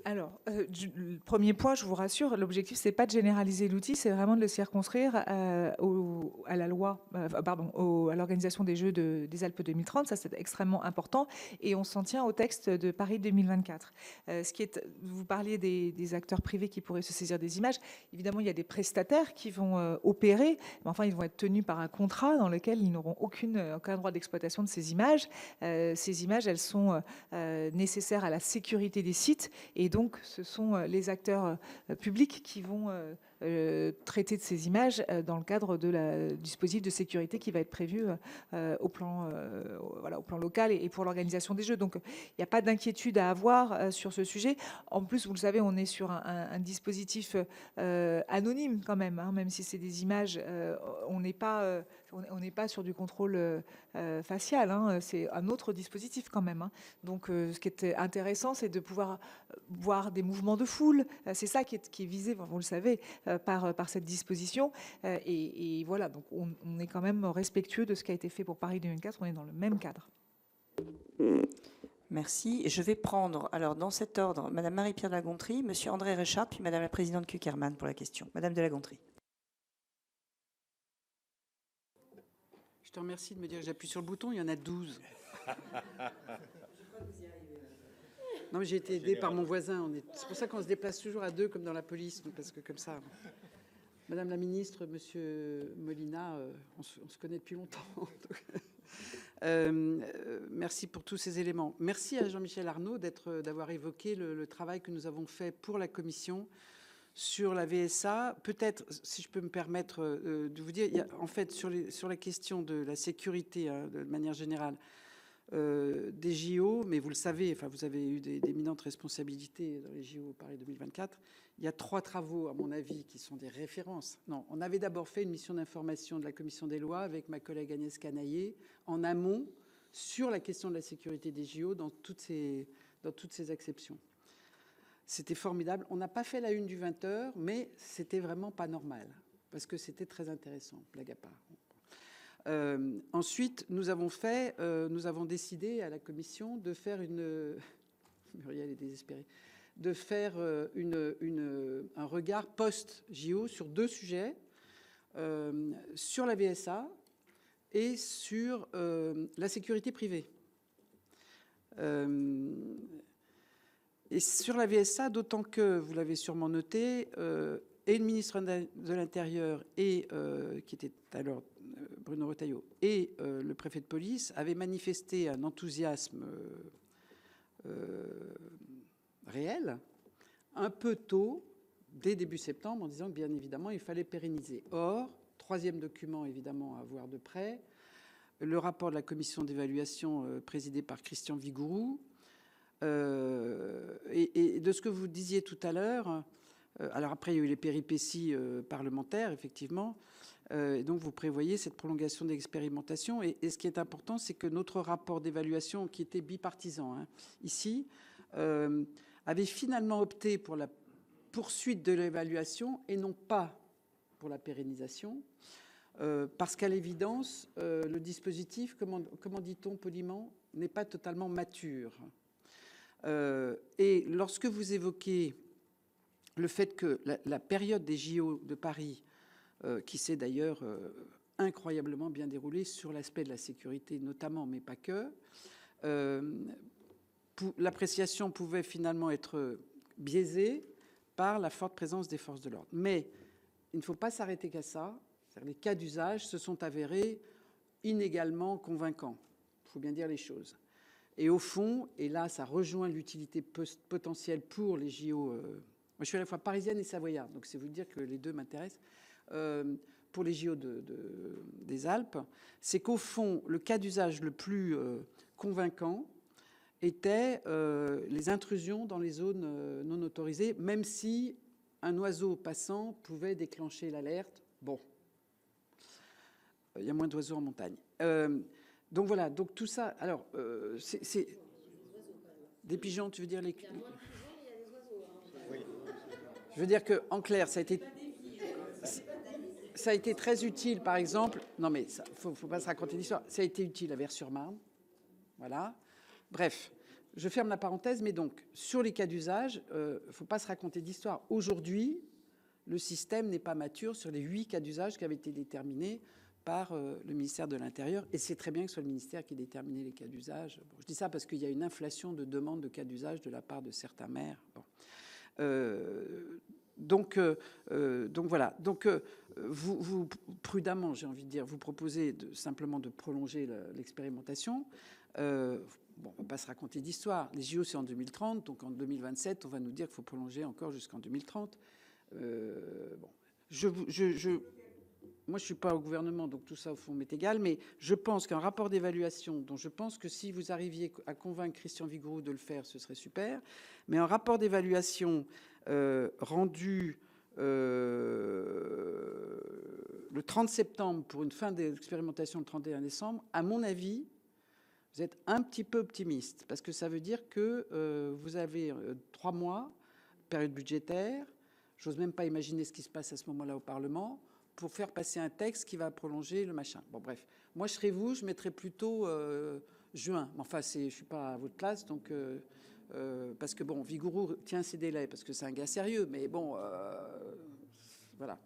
Alors, le premier point, je vous rassure, l'objectif, c'est pas de généraliser l'outil, c'est vraiment de le circonscrire à la loi, à l'organisation des Jeux des Alpes 2030. Ça, c'est extrêmement important. Et on s'en tient au texte de Paris 2024. Vous parliez des acteurs privés qui pourraient se saisir des images. Évidemment, il y a des prestataires qui vont opérer, mais enfin, ils vont être tenus par un contrat dans lequel ils n'auront aucun droit d'exploitation de ces images. Ces images, elles sont nécessaires à la sécurité des sites. Et donc, ce sont les acteurs publics qui vont traiter de ces images dans le cadre du dispositif de sécurité qui va être prévu au plan local et pour l'organisation des Jeux. Donc, il n'y a pas d'inquiétude à avoir sur ce sujet. En plus, vous le savez, on est sur un dispositif anonyme quand même, hein, même si c'est des images, on n'est pas sur du contrôle facial, hein, c'est un autre dispositif quand même, hein. Donc, ce qui est intéressant, c'est de pouvoir voir des mouvements de foule. C'est ça qui est visé, vous le savez, par cette disposition. Et voilà, donc on est quand même respectueux de ce qui a été fait pour Paris 2024. On est dans le même cadre. Merci. Je vais prendre, alors dans cet ordre, Madame Marie-Pierre de la Gontrie, Monsieur André Reichardt, puis Madame la Présidente Cukierman pour la question. Madame de la Gontrie. Je te remercie de me dire que j'appuie sur le bouton, il y en a 12. Non, mais j'ai été aidée par mon voisin. C'est pour ça qu'on se déplace toujours à 2 comme dans la police, parce que comme ça. Madame la Ministre, Monsieur Molina, on se connaît depuis longtemps. Merci pour tous ces éléments. Merci à Jean-Michel Arnaud d'avoir évoqué le travail que nous avons fait pour la Commission sur la VSA. Peut-être, si je peux me permettre de vous dire, en fait, sur la question de la sécurité, de manière générale, des JO, mais vous le savez, enfin, vous avez eu d'éminentes responsabilités dans les JO Paris 2024. Il y a 3 travaux, à mon avis, qui sont des références. Non, on avait d'abord fait une mission d'information de la commission des lois avec ma collègue Agnès Canaillé en amont sur la question de la sécurité des JO dans toutes ces acceptions. C'était formidable. On n'a pas fait la une du 20h, mais c'était vraiment pas normal parce que c'était très intéressant, blague à part. Ensuite, nous avons décidé à la commission de faire Muriel est désespérée, de faire un regard post-JO sur 2 sujets, sur la VSA et sur la sécurité privée. Et sur la VSA, d'autant que, vous l'avez sûrement noté, et le ministre de l'Intérieur, et qui était alors Bruno Retailleau, et le préfet de police avaient manifesté un enthousiasme réel, un peu tôt, dès début septembre, en disant que bien évidemment, il fallait pérenniser. Or, 3e document évidemment à voir de près, le rapport de la commission d'évaluation présidée par Christian Vigourou. Et de ce que vous disiez tout à l'heure, alors après il y a eu les péripéties parlementaires, effectivement, et donc vous prévoyez cette prolongation d'expérimentation. Et ce qui est important, c'est que notre rapport d'évaluation, qui était bipartisan ici, avait finalement opté pour la poursuite de l'évaluation et non pas pour la pérennisation, parce qu'à l'évidence, le dispositif, comment dit-on poliment, n'est pas totalement mature. Et lorsque vous évoquez le fait que la période des JO de Paris, qui s'est d'ailleurs incroyablement bien déroulée sur l'aspect de la sécurité notamment, mais pas que, l'appréciation pouvait finalement être biaisée par la forte présence des forces de l'ordre. Mais il ne faut pas s'arrêter qu'à ça. Les cas d'usage se sont avérés inégalement convaincants. Il faut bien dire les choses. Et au fond, et là, ça rejoint l'utilité potentielle pour les JO. Moi, je suis à la fois parisienne et savoyarde, donc c'est vous dire que les deux m'intéressent. Pour les JO des Alpes, c'est qu'au fond, le cas d'usage le plus convaincant était les intrusions dans les zones non autorisées, même si un oiseau passant pouvait déclencher l'alerte. Bon, il y a moins d'oiseaux en montagne. Donc voilà, donc tout ça. Alors, c'est des pigeons, tu veux dire les. Je veux dire que, en clair, ça a été très utile, par exemple. Non, mais faut pas se raconter l'histoire. Ça a été utile à Vers-sur-Marne. Voilà. Bref, je ferme la parenthèse, mais donc, sur les cas d'usage, faut pas se raconter d'histoire. Aujourd'hui, le système n'est pas mature sur les 8 cas d'usage qui avaient été déterminés par le ministère de l'Intérieur. Et c'est très bien que ce soit le ministère qui ait déterminé les cas d'usage. Bon, je dis ça parce qu'il y a une inflation de demandes de cas d'usage de la part de certains maires. Bon. Donc voilà. Donc vous prudemment, j'ai envie de dire, vous proposez simplement de prolonger l'expérimentation. Bon, on va pas se raconter d'histoire. Les JO c'est en 2030, donc en 2027, on va nous dire qu'il faut prolonger encore jusqu'en 2030. Bon, moi, je suis pas au gouvernement, donc tout ça au fond m'est égal. Mais je pense qu'un rapport d'évaluation, dont je pense que si vous arriviez à convaincre Christian Vigourou de le faire, ce serait super. Mais un rapport d'évaluation rendu le 30 septembre pour une fin d'expérimentation le 31 décembre, à mon avis, vous êtes un petit peu optimiste, parce que ça veut dire que vous avez 3 mois, période budgétaire. J'ose même pas imaginer ce qui se passe à ce moment-là au Parlement pour faire passer un texte qui va prolonger le machin. Bon, bref. Moi, je serais vous, je mettrais plutôt juin. Enfin, je suis pas à votre place, donc parce que bon, Vigourou tient ses délais parce que c'est un gars sérieux, mais bon, voilà.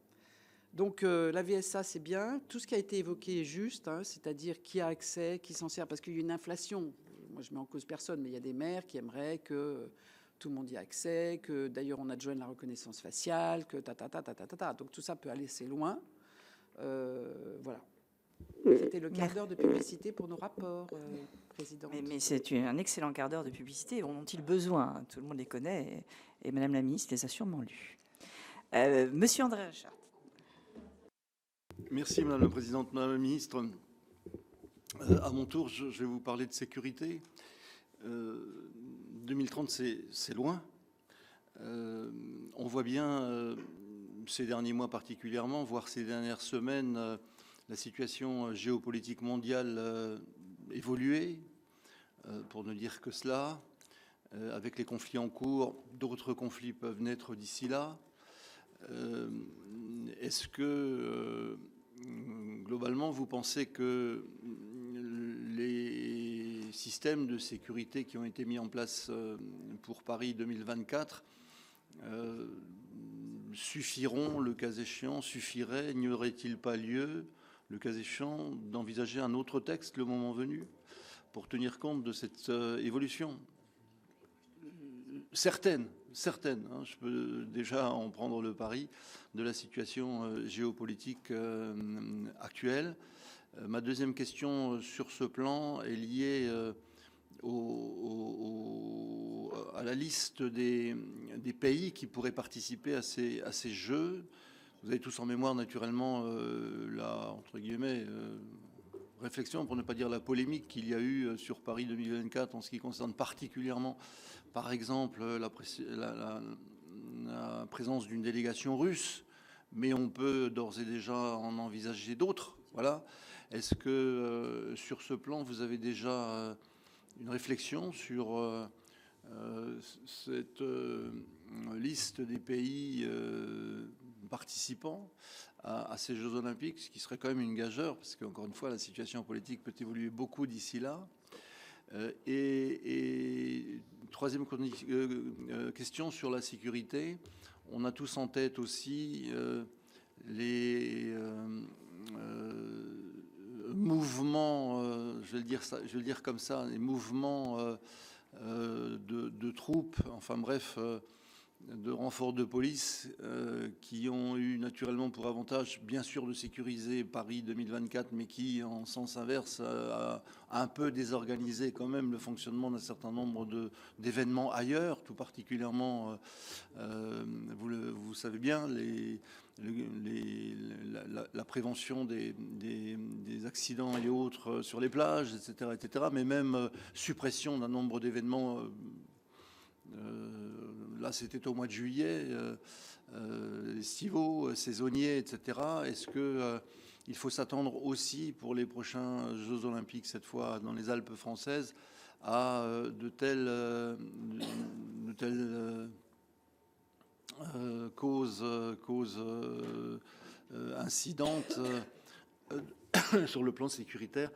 Donc la VSA, c'est bien. Tout ce qui a été évoqué est juste, hein, c'est-à-dire qui a accès, qui s'en sert, parce qu'il y a une inflation. Moi, je mets en cause personne, mais il y a des maires qui aimeraient que tout le monde y a accès, que d'ailleurs on adjoigne la reconnaissance faciale, que Donc tout ça peut aller assez loin. Voilà. C'était le quart d'heure de publicité pour nos rapports, Présidente. Mais c'est un excellent quart d'heure de publicité. En ont-ils besoin? Tout le monde les connaît et Madame la Ministre les a sûrement lus. Monsieur André Reichardt. Merci Madame la Présidente. Madame la Ministre, À mon tour, je vais vous parler de sécurité. 2030, c'est loin. On voit bien, ces derniers mois particulièrement, voire ces dernières semaines, la situation géopolitique mondiale évoluer, pour ne dire que cela. Avec les conflits en cours, d'autres conflits peuvent naître d'ici là. Est-ce que, globalement, vous pensez que les systèmes de sécurité qui ont été mis en place pour Paris 2024 suffiront, le cas échéant, suffiraient? N'y aurait-il pas lieu, le cas échéant, d'envisager un autre texte le moment venu pour tenir compte de cette évolution? Certaines, hein, je peux déjà en prendre le pari de la situation géopolitique actuelle. Ma deuxième question sur ce plan est liée à la liste des pays qui pourraient participer à ces Jeux. Vous avez tous en mémoire naturellement la, entre guillemets, réflexion, pour ne pas dire la polémique qu'il y a eu sur Paris 2024 en ce qui concerne particulièrement, par exemple, la présence d'une délégation russe, mais on peut d'ores et déjà en envisager d'autres. Voilà. Est-ce que sur ce plan, vous avez déjà une réflexion sur cette liste des pays participants à ces Jeux Olympiques, ce qui serait quand même une gageure, parce qu'encore une fois, la situation politique peut évoluer beaucoup d'ici là. Et troisième question sur la sécurité. On a tous en tête aussi les mouvements, je vais le dire comme ça, les mouvements de troupes, enfin bref, de renforts de police qui ont eu naturellement pour avantage, bien sûr, de sécuriser Paris 2024, mais qui, en sens inverse, a un peu désorganisé quand même le fonctionnement d'un certain nombre d'événements ailleurs, tout particulièrement, vous savez bien, la prévention des accidents et autres sur les plages, etc., mais même suppression d'un nombre d'événements. Là, c'était au mois de juillet, estivaux, saisonniers, etc. Est-ce que il faut s'attendre aussi pour les prochains Jeux Olympiques, cette fois dans les Alpes françaises, à de telles causes incidentes sur le plan sécuritaire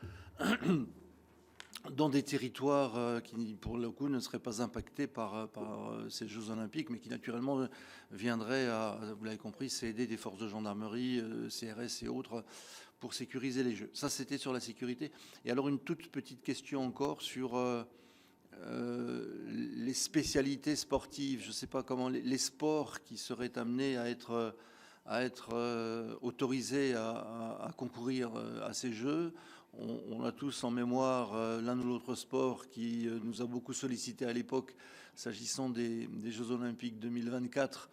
dans des territoires qui, pour le coup, ne seraient pas impactés par ces Jeux Olympiques, mais qui, naturellement, viendraient à, vous l'avez compris, s'aider des forces de gendarmerie, CRS et autres, pour sécuriser les Jeux. Ça, c'était sur la sécurité. Et alors, une toute petite question encore sur les spécialités sportives. Je ne sais pas comment les sports qui seraient amenés à être autorisés à concourir à ces Jeux. On a tous en mémoire l'un ou l'autre sport qui nous a beaucoup sollicité à l'époque s'agissant des Jeux Olympiques 2024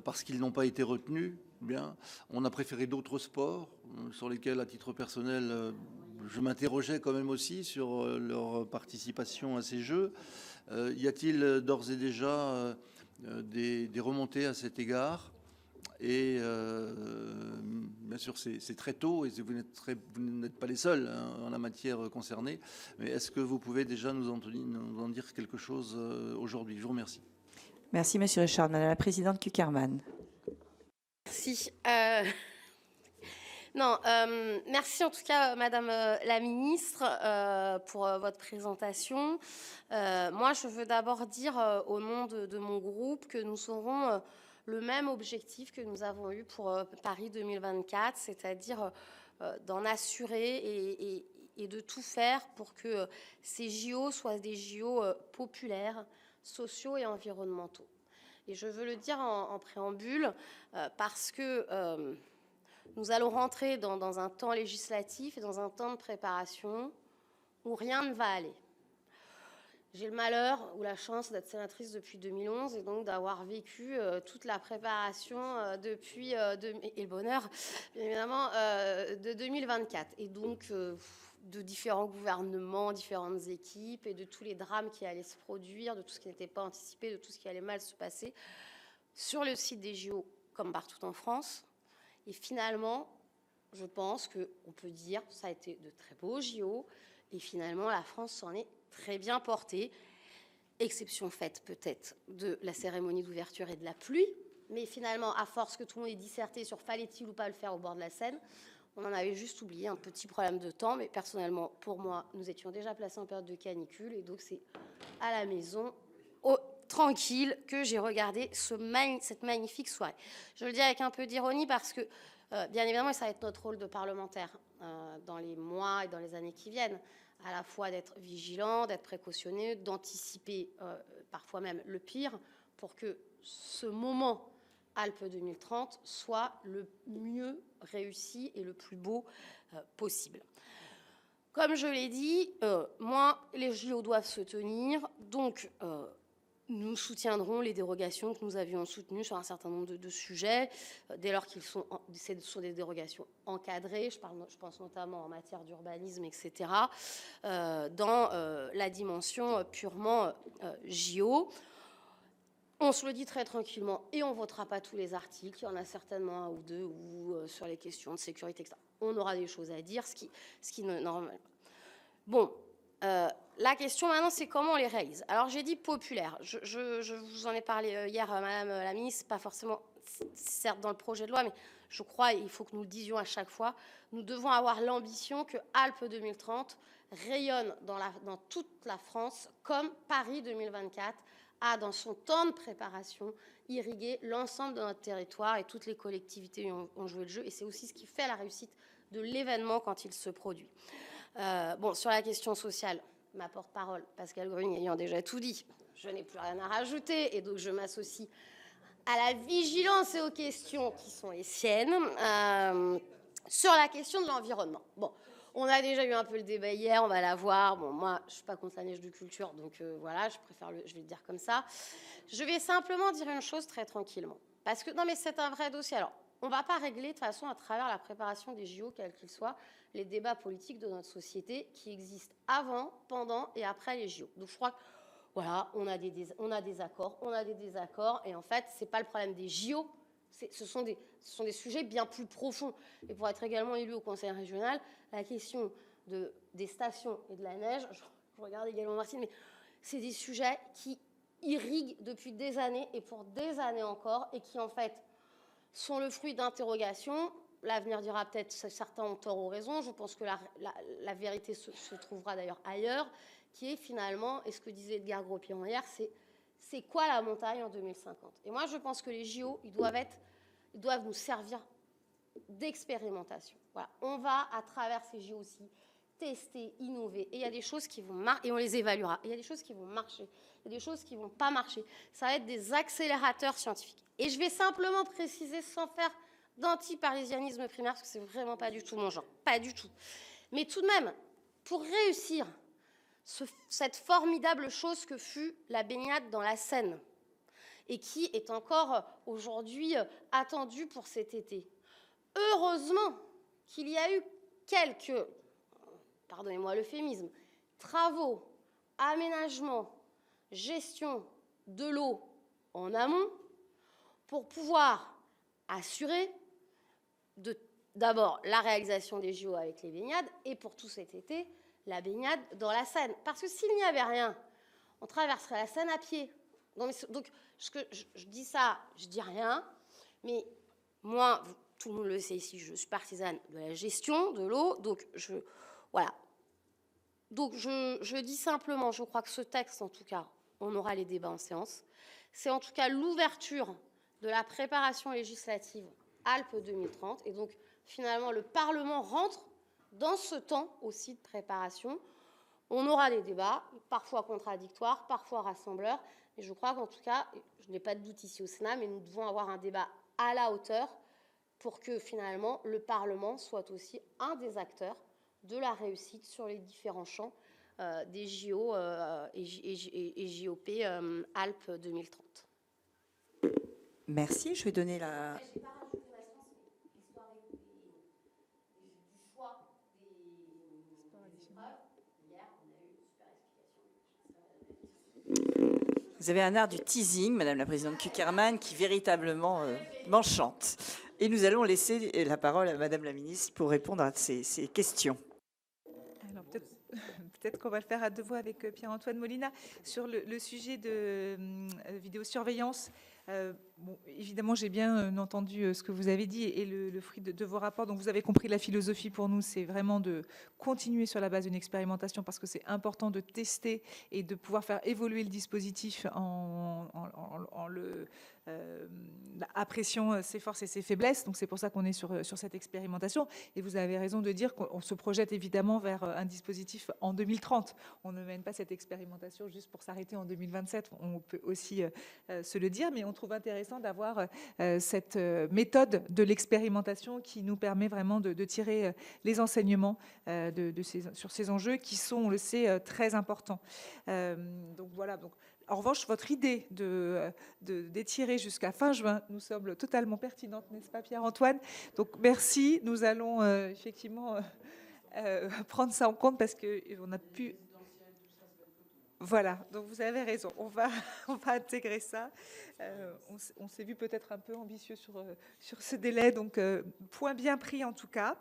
parce qu'ils n'ont pas été retenus. Bien, on a préféré d'autres sports sur lesquels, à titre personnel, je m'interrogeais quand même aussi sur leur participation à ces Jeux. Y a-t-il d'ores et déjà des remontées à cet égard? Et bien sûr, c'est très tôt et vous n'êtes pas les seuls en la matière concernée. Mais est-ce que vous pouvez déjà nous en dire quelque chose aujourd'hui? Je vous remercie. Merci, Monsieur Richard. Madame la présidente Cukierman. Merci. Merci en tout cas, Madame la Ministre, pour votre présentation. Moi, je veux d'abord dire au nom de mon groupe que nous aurons le même objectif que nous avons eu pour Paris 2024, c'est-à-dire d'en assurer et de tout faire pour que ces JO soient des JO populaires, sociaux et environnementaux. Et je veux le dire en préambule parce que nous allons rentrer dans un temps législatif et dans un temps de préparation où rien ne va aller. J'ai le malheur ou la chance d'être sénatrice depuis 2011 et donc d'avoir vécu toute la préparation et le bonheur, bien évidemment, de 2024. Et donc, de différents gouvernements, différentes équipes et de tous les drames qui allaient se produire, de tout ce qui n'était pas anticipé, de tout ce qui allait mal se passer sur le site des JO comme partout en France. Et finalement, je pense qu'on peut dire que ça a été de très beaux JO et finalement la France s'en est très bien portée, exception faite peut-être de la cérémonie d'ouverture et de la pluie, mais finalement à force que tout le monde ait disserté sur fallait-il ou pas le faire au bord de la Seine, on en avait juste oublié un petit problème de temps, mais personnellement, pour moi, nous étions déjà placés en période de canicule, et donc c'est à la maison, tranquille, que j'ai regardé cette magnifique soirée. Je le dis avec un peu d'ironie parce que, bien évidemment, ça va être notre rôle de parlementaire dans les mois et dans les années qui viennent, à la fois d'être vigilant, d'être précautionneux, d'anticiper parfois même le pire, pour que ce moment Alpes 2030 soit le mieux réussi et le plus beau possible. Comme je l'ai dit, les JO doivent se tenir, donc nous soutiendrons les dérogations que nous avions soutenues sur un certain nombre de sujets, dès lors qu'ils sont des dérogations encadrées, je pense notamment en matière d'urbanisme, etc., dans la dimension purement JO. On se le dit très tranquillement et on ne votera pas tous les articles. Il y en a certainement un ou deux ou sur les questions de sécurité, etc. On aura des choses à dire, ce qui ne normal. Bon, la question maintenant, c'est comment on les réalise. Alors, j'ai dit populaire. Je vous en ai parlé hier, Madame la Ministre, pas forcément, certes, dans le projet de loi, mais je crois, il faut que nous le disions à chaque fois, nous devons avoir l'ambition que Alpes 2030 rayonne dans toute la France comme Paris 2024 a, dans son temps de préparation, irrigué l'ensemble de notre territoire et toutes les collectivités ont joué le jeu. Et c'est aussi ce qui fait la réussite de l'événement quand il se produit. Sur la question sociale, ma porte-parole, Pascale Gruny, ayant déjà tout dit, je n'ai plus rien à rajouter et donc je m'associe à la vigilance et aux questions qui sont les siennes. Sur la question de l'environnement. Bon. On a déjà eu un peu le débat hier, on va la voir. Bon, moi, je ne suis pas contre la neige de culture, donc voilà, je vais le dire comme ça. Je vais simplement dire une chose très tranquillement. Parce que, non, mais c'est un vrai dossier. Alors, on ne va pas régler de toute façon à travers la préparation des JO, quels qu'ils soient, les débats politiques de notre société qui existent avant, pendant et après les JO. Donc, je crois que, voilà, on a des désaccords, et en fait, ce n'est pas le problème des JO. Ce sont des sujets bien plus profonds. Et pour être également élu au Conseil régional, la question des stations et de la neige, je regarde également Martine, mais c'est des sujets qui irriguent depuis des années et pour des années encore, et qui en fait sont le fruit d'interrogations. L'avenir dira peut-être certains ont tort ou raison. Je pense que la vérité se trouvera d'ailleurs ailleurs, qui est finalement, et ce que disait Edgar Gros-Piron hier, c'est quoi la montagne en 2050? Et moi, je pense que les JO, ils doivent nous servir d'expérimentation. Voilà. On va, à travers ces JO aussi, tester, innover. Et il y a des choses qui vont marcher, et on les évaluera. Et il y a des choses qui vont marcher, il y a des choses qui ne vont pas marcher. Ça va être des accélérateurs scientifiques. Et je vais simplement préciser, sans faire d'anti-parisianisme primaire, parce que c'est vraiment pas du tout mon genre. Pas du tout. Mais tout de même, pour réussir cette formidable chose que fut la baignade dans la Seine, et qui est encore aujourd'hui attendue pour cet été. Heureusement qu'il y a eu quelques, pardonnez-moi l'euphémisme, travaux, aménagements, gestion de l'eau en amont pour pouvoir assurer d'abord la réalisation des JO avec les baignades et pour tout cet été, la baignade dans la Seine. Parce que s'il n'y avait rien, on traverserait la Seine à pied. Donc je dis ça, je dis rien, mais moi, tout le monde le sait ici, je suis partisane de la gestion de l'eau, donc voilà. Donc je dis simplement, je crois que ce texte, en tout cas, on aura les débats en séance, c'est en tout cas l'ouverture de la préparation législative Alpes 2030, et donc finalement le Parlement rentre dans ce temps aussi de préparation. On aura des débats, parfois contradictoires, parfois rassembleurs, et je crois qu'en tout cas, je n'ai pas de doute ici au Sénat, mais nous devons avoir un débat à la hauteur pour que finalement le Parlement soit aussi un des acteurs de la réussite sur les différents champs des JO et JOP Alpes 2030. Merci, je vais donner la... Vous avez un art du teasing, Madame la Présidente Cukierman, qui véritablement m'enchante. Et nous allons laisser la parole à Madame la Ministre pour répondre à ces questions. Alors peut-être qu'on va le faire à deux voix avec Pierre-Antoine Molina sur le sujet de vidéosurveillance. Bon, évidemment, j'ai bien entendu ce que vous avez dit et le fruit de vos rapports. Donc, vous avez compris la philosophie pour nous, c'est vraiment de continuer sur la base d'une expérimentation parce que c'est important de tester et de pouvoir faire évoluer le dispositif en le appréciant ses forces et ses faiblesses. Donc, c'est pour ça qu'on est sur cette expérimentation. Et vous avez raison de dire qu'on se projette évidemment vers un dispositif en 2030. On ne mène pas cette expérimentation juste pour s'arrêter en 2027. On peut aussi se le dire, mais on trouve intéressant d'avoir cette méthode de l'expérimentation qui nous permet vraiment de tirer les enseignements sur ces enjeux qui sont, on le sait, très importants. Donc voilà. Donc, en revanche, votre idée d'étirer jusqu'à fin juin nous semble totalement pertinente, n'est-ce pas, Pierre-Antoine? Donc merci. Nous allons effectivement prendre ça en compte parce qu'on a pu... Voilà, donc vous avez raison, on va intégrer ça. On s'est vu peut-être un peu ambitieux sur ce délai, donc point bien pris en tout cas.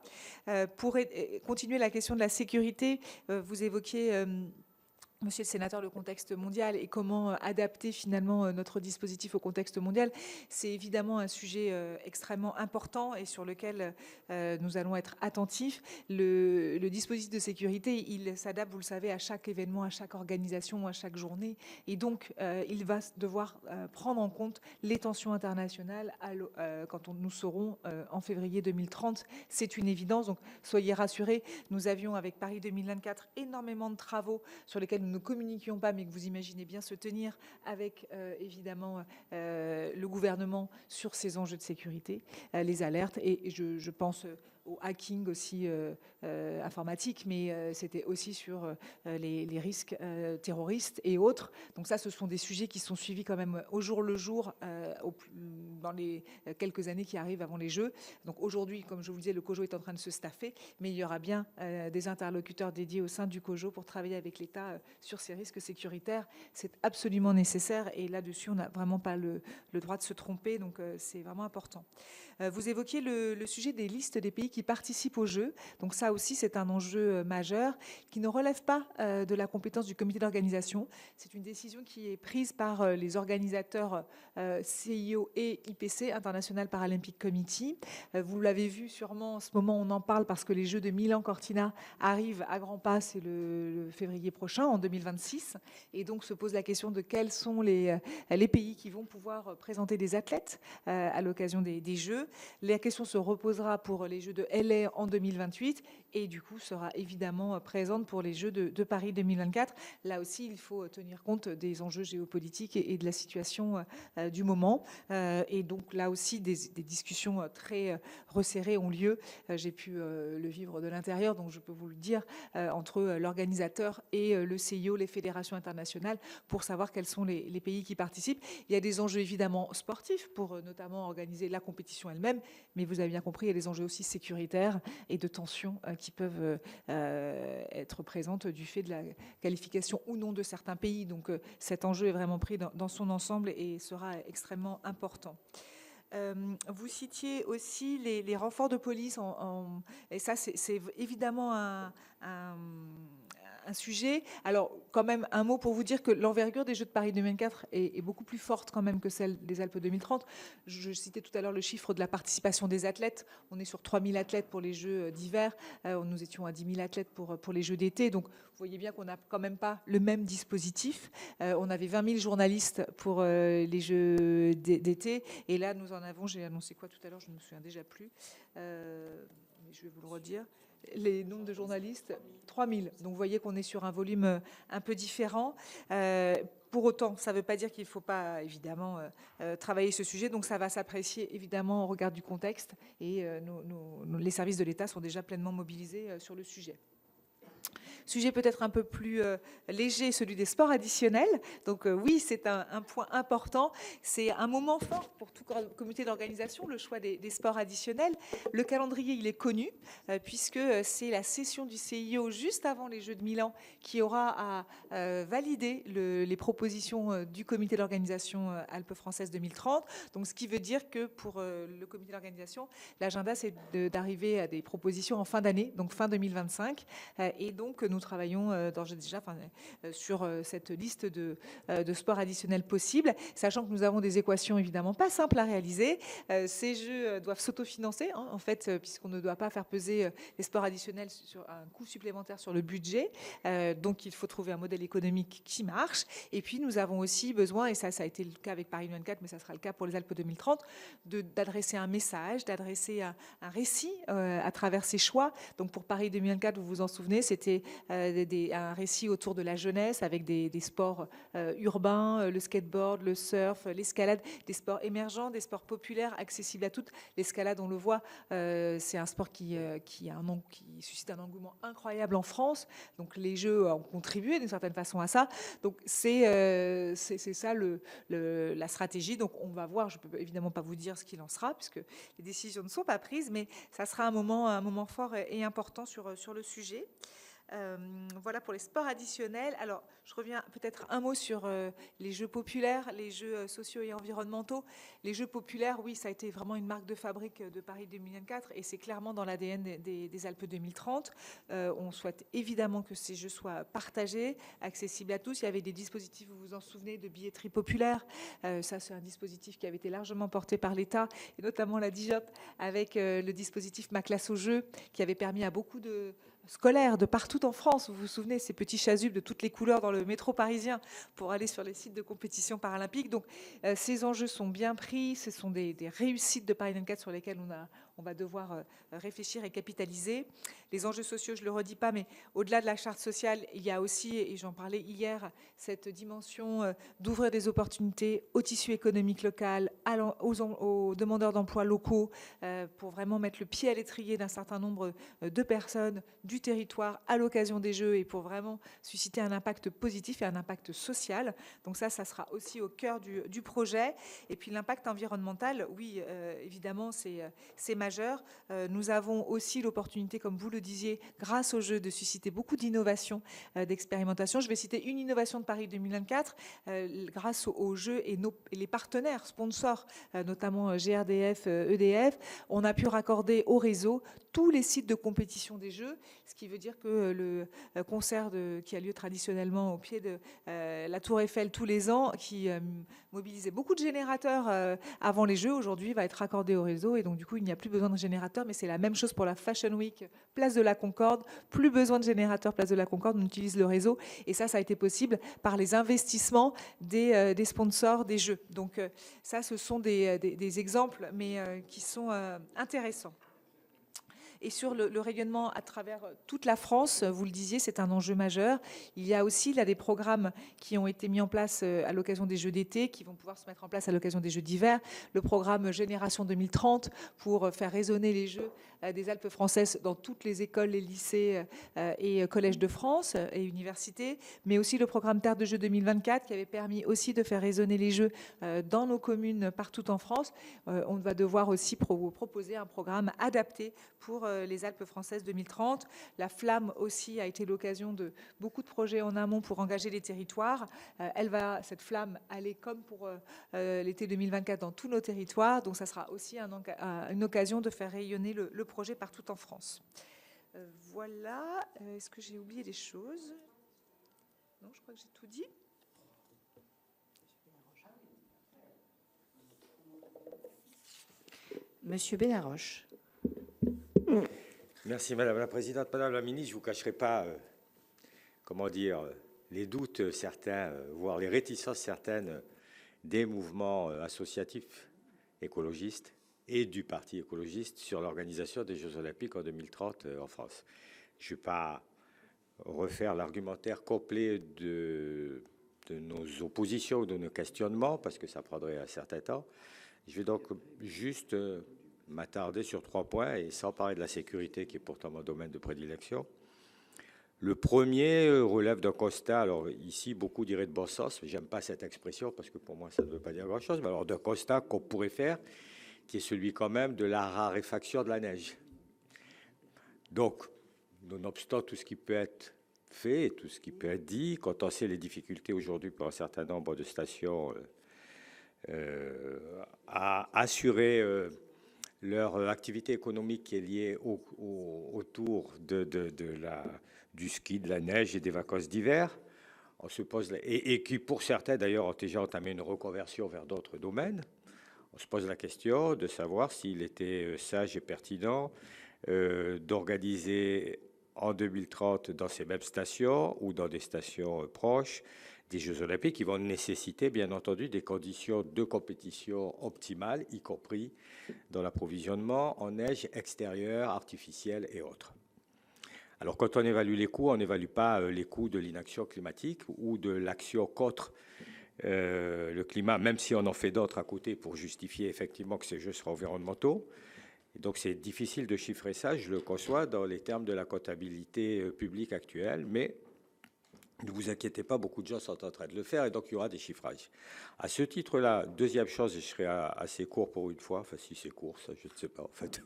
Pour continuer la question de la sécurité, vous évoquiez... Monsieur le sénateur, le contexte mondial et comment adapter finalement notre dispositif au contexte mondial, c'est évidemment un sujet extrêmement important et sur lequel nous allons être attentifs. Le dispositif de sécurité, il s'adapte, vous le savez, à chaque événement, à chaque organisation, à chaque journée. Et donc, il va devoir prendre en compte les tensions internationales quand nous serons en février 2030. C'est une évidence, donc soyez rassurés. Nous avions avec Paris 2024 énormément de travaux sur lesquels nous ne communiquions pas, mais que vous imaginez bien se tenir avec évidemment le gouvernement sur ces enjeux de sécurité, les alertes. Et je pense au hacking aussi informatique, mais c'était aussi sur les risques terroristes et autres. Donc ça, ce sont des sujets qui sont suivis quand même au jour le jour dans les quelques années qui arrivent avant les Jeux. Donc aujourd'hui, comme je vous le disais, le COJO est en train de se staffer, mais il y aura bien des interlocuteurs dédiés au sein du COJO pour travailler avec l'État sur ces risques sécuritaires. C'est absolument nécessaire et là-dessus, on n'a vraiment pas le droit de se tromper, donc c'est vraiment important. Vous évoquiez le sujet des listes des pays qui participent aux Jeux. Donc ça aussi, c'est un enjeu majeur qui ne relève pas de la compétence du comité d'organisation. C'est une décision qui est prise par les organisateurs CIO et IPC, International Paralympic Committee. Vous l'avez vu sûrement, en ce moment, on en parle parce que les Jeux de Milan-Cortina arrivent à grands pas, c'est le février prochain, en 2026. Et donc se pose la question de quels sont les pays qui vont pouvoir présenter des athlètes à l'occasion des Jeux. La question se reposera pour les Jeux de LA en 2028 et du coup sera évidemment présente pour les Jeux de Paris 2024. Là aussi, il faut tenir compte des enjeux géopolitiques et de la situation du moment. Et donc là aussi, des discussions très resserrées ont lieu. J'ai pu le vivre de l'intérieur, donc je peux vous le dire, entre l'organisateur et le CIO, les fédérations internationales, pour savoir quels sont les pays qui participent. Il y a des enjeux évidemment sportifs pour notamment organiser la compétition elle-même, mais vous avez bien compris, il y a des enjeux aussi sécuritaires et de tensions qui peuvent être présentes du fait de la qualification ou non de certains pays. Donc cet enjeu est vraiment pris dans son ensemble et sera extrêmement important. Vous citiez aussi les renforts de police, et ça c'est évidemment un sujet. Alors, quand même, un mot pour vous dire que l'envergure des Jeux de Paris 2024 est beaucoup plus forte quand même que celle des Alpes 2030. Je citais tout à l'heure le chiffre de la participation des athlètes. On est sur 3000 athlètes pour les Jeux d'hiver. Nous étions à 10 000 athlètes pour les Jeux d'été. Donc, vous voyez bien qu'on n'a quand même pas le même dispositif. On avait 20 000 journalistes pour les Jeux d'été. Et là, nous en avons, j'ai annoncé quoi tout à l'heure, je ne me souviens déjà plus. Mais je vais vous le redire. Les nombres de journalistes, 3000. Donc vous voyez qu'on est sur un volume un peu différent. Pour autant, ça ne veut pas dire qu'il ne faut pas évidemment travailler ce sujet. Donc ça va s'apprécier évidemment au regard du contexte. Et les services de l'État sont déjà pleinement mobilisés sur le sujet. sujet peut-être un peu plus léger, celui des sports additionnels. Donc oui, c'est un point important. C'est un moment fort pour tout comité d'organisation, le choix des sports additionnels. Le calendrier, il est connu, puisque c'est la session du CIO juste avant les Jeux de Milan qui aura à valider les propositions du comité d'organisation Alpes françaises 2030. Donc, ce qui veut dire que pour le comité d'organisation, l'agenda, c'est d'arriver à des propositions en fin d'année, donc fin 2025. Et donc, nous travaillons d'ores et déjà sur cette liste de sports additionnels possibles, sachant que nous avons des équations évidemment pas simples à réaliser. Ces jeux doivent s'autofinancer, hein, en fait, puisqu'on ne doit pas faire peser les sports additionnels sur un coût supplémentaire sur le budget. Donc, il faut trouver un modèle économique qui marche. Et puis, nous avons aussi besoin, et ça a été le cas avec Paris 24, mais ça sera le cas pour les Alpes 2030, d'adresser un message, d'adresser un récit à travers ces choix. Donc, pour Paris 2024, vous vous en souvenez, c'était un récit autour de la jeunesse avec des sports urbains, le skateboard, le surf, l'escalade, des sports émergents, des sports populaires, accessibles à toutes. L'escalade, on le voit, c'est un sport qui suscite un engouement incroyable en France. Donc, les Jeux ont contribué d'une certaine façon à ça. Donc, c'est ça la stratégie. Donc, on va voir. Je ne peux évidemment pas vous dire ce qu'il en sera, puisque les décisions ne sont pas prises, mais ça sera un moment fort et important sur le sujet. Voilà pour les sports additionnels. Alors, je reviens peut-être un mot sur les jeux populaires, les jeux sociaux et environnementaux. Les jeux populaires, oui, ça a été vraiment une marque de fabrique de Paris 2024 et c'est clairement dans l'ADN des Alpes 2030. On souhaite évidemment que ces jeux soient partagés, accessibles à tous. Il y avait des dispositifs, vous vous en souvenez, de billetterie populaire. Ça, c'est un dispositif qui avait été largement porté par l'État et notamment la DIJOP avec le dispositif Ma classe au jeu qui avait permis à beaucoup de scolaires de partout en France, vous vous souvenez, ces petits chasubles de toutes les couleurs dans le métro parisien pour aller sur les sites de compétition paralympique. Donc, ces enjeux sont bien pris, ce sont des réussites de Paris 24 sur lesquelles on va devoir réfléchir et capitaliser. Les enjeux sociaux, je ne le redis pas, mais au-delà de la charte sociale, il y a aussi, et j'en parlais hier, cette dimension d'ouvrir des opportunités au tissu économique local, aux demandeurs d'emploi locaux, pour vraiment mettre le pied à l'étrier d'un certain nombre de personnes du territoire à l'occasion des Jeux et pour vraiment susciter un impact positif et un impact social. Donc ça sera aussi au cœur du projet. Et puis l'impact environnemental, oui, évidemment, c'est majeur. Nous avons aussi l'opportunité, comme vous le disiez, grâce aux Jeux, de susciter beaucoup d'innovations, d'expérimentation. Je vais citer une innovation de Paris 2024, grâce aux Jeux et les partenaires sponsors, notamment GRDF, EDF, on a pu raccorder au réseau tous les sites de compétition des Jeux, ce qui veut dire que le concert qui a lieu traditionnellement au pied de la Tour Eiffel tous les ans, qui mobilisait beaucoup de générateurs avant les Jeux, aujourd'hui va être raccordé au réseau et donc du coup il n'y a plus besoin de générateurs, mais c'est la même chose pour la Fashion Week, place de la Concorde, plus besoin de générateurs, place de la Concorde, on utilise le réseau et ça a été possible par les investissements des sponsors des Jeux. Donc ça, ce sont des exemples, mais qui sont intéressants. Et sur le rayonnement à travers toute la France, vous le disiez, c'est un enjeu majeur. Il y a aussi des programmes qui ont été mis en place à l'occasion des Jeux d'été, qui vont pouvoir se mettre en place à l'occasion des Jeux d'hiver. Le programme Génération 2030 pour faire résonner les Jeux des Alpes françaises dans toutes les écoles, les lycées et collèges de France et universités. Mais aussi le programme Terre de Jeux 2024 qui avait permis aussi de faire résonner les Jeux dans nos communes partout en France. On va devoir aussi proposer un programme adapté pour les Alpes françaises 2030. La Flamme aussi a été l'occasion de beaucoup de projets en amont pour engager les territoires. Cette Flamme, aller comme pour l'été 2024 dans tous nos territoires. Donc ça sera aussi une occasion de faire rayonner le projet partout en France. Voilà. Est-ce que j'ai oublié des choses? Non, je crois que j'ai tout dit. Monsieur Benaroche. Merci Madame la Présidente. Madame la Ministre, je ne vous cacherai pas, les doutes certains, voire les réticences certaines des mouvements associatifs écologistes et du Parti écologiste sur l'organisation des Jeux Olympiques en 2030 en France. Je ne vais pas refaire l'argumentaire complet de nos oppositions ou de nos questionnements, parce que ça prendrait un certain temps. Je vais donc juste m'attarder sur 3 points, et sans parler de la sécurité, qui est pourtant mon domaine de prédilection. Le premier relève d'un constat, alors ici beaucoup diraient de bon sens, mais j'aime pas cette expression parce que pour moi ça ne veut pas dire grand-chose, mais alors d'un constat qu'on pourrait faire, qui est celui quand même de la raréfaction de la neige. Donc, nonobstant tout ce qui peut être fait, tout ce qui peut être dit, quand on sait les difficultés aujourd'hui pour un certain nombre de stations à assurer leur activité économique qui est liée autour du ski, de la neige et des vacances d'hiver, on se pose et qui pour certains d'ailleurs ont déjà entamé une reconversion vers d'autres domaines. On se pose la question de savoir s'il était sage et pertinent d'organiser en 2030 dans ces mêmes stations ou dans des stations proches des Jeux Olympiques qui vont nécessiter bien entendu des conditions de compétition optimales, y compris dans l'approvisionnement en neige extérieure, artificielle et autres. Alors quand on évalue les coûts, on n'évalue pas les coûts de l'inaction climatique ou de l'action contre le climat, même si on en fait d'autres à côté pour justifier effectivement que ces jeux seront environnementaux. Et donc c'est difficile de chiffrer ça, je le conçois dans les termes de la comptabilité publique actuelle, mais ne vous inquiétez pas, beaucoup de gens sont en train de le faire et donc il y aura des chiffrages. À ce titre-là, deuxième chose, et je serai assez court pour une fois, enfin si c'est court, ça je ne sais pas en fait.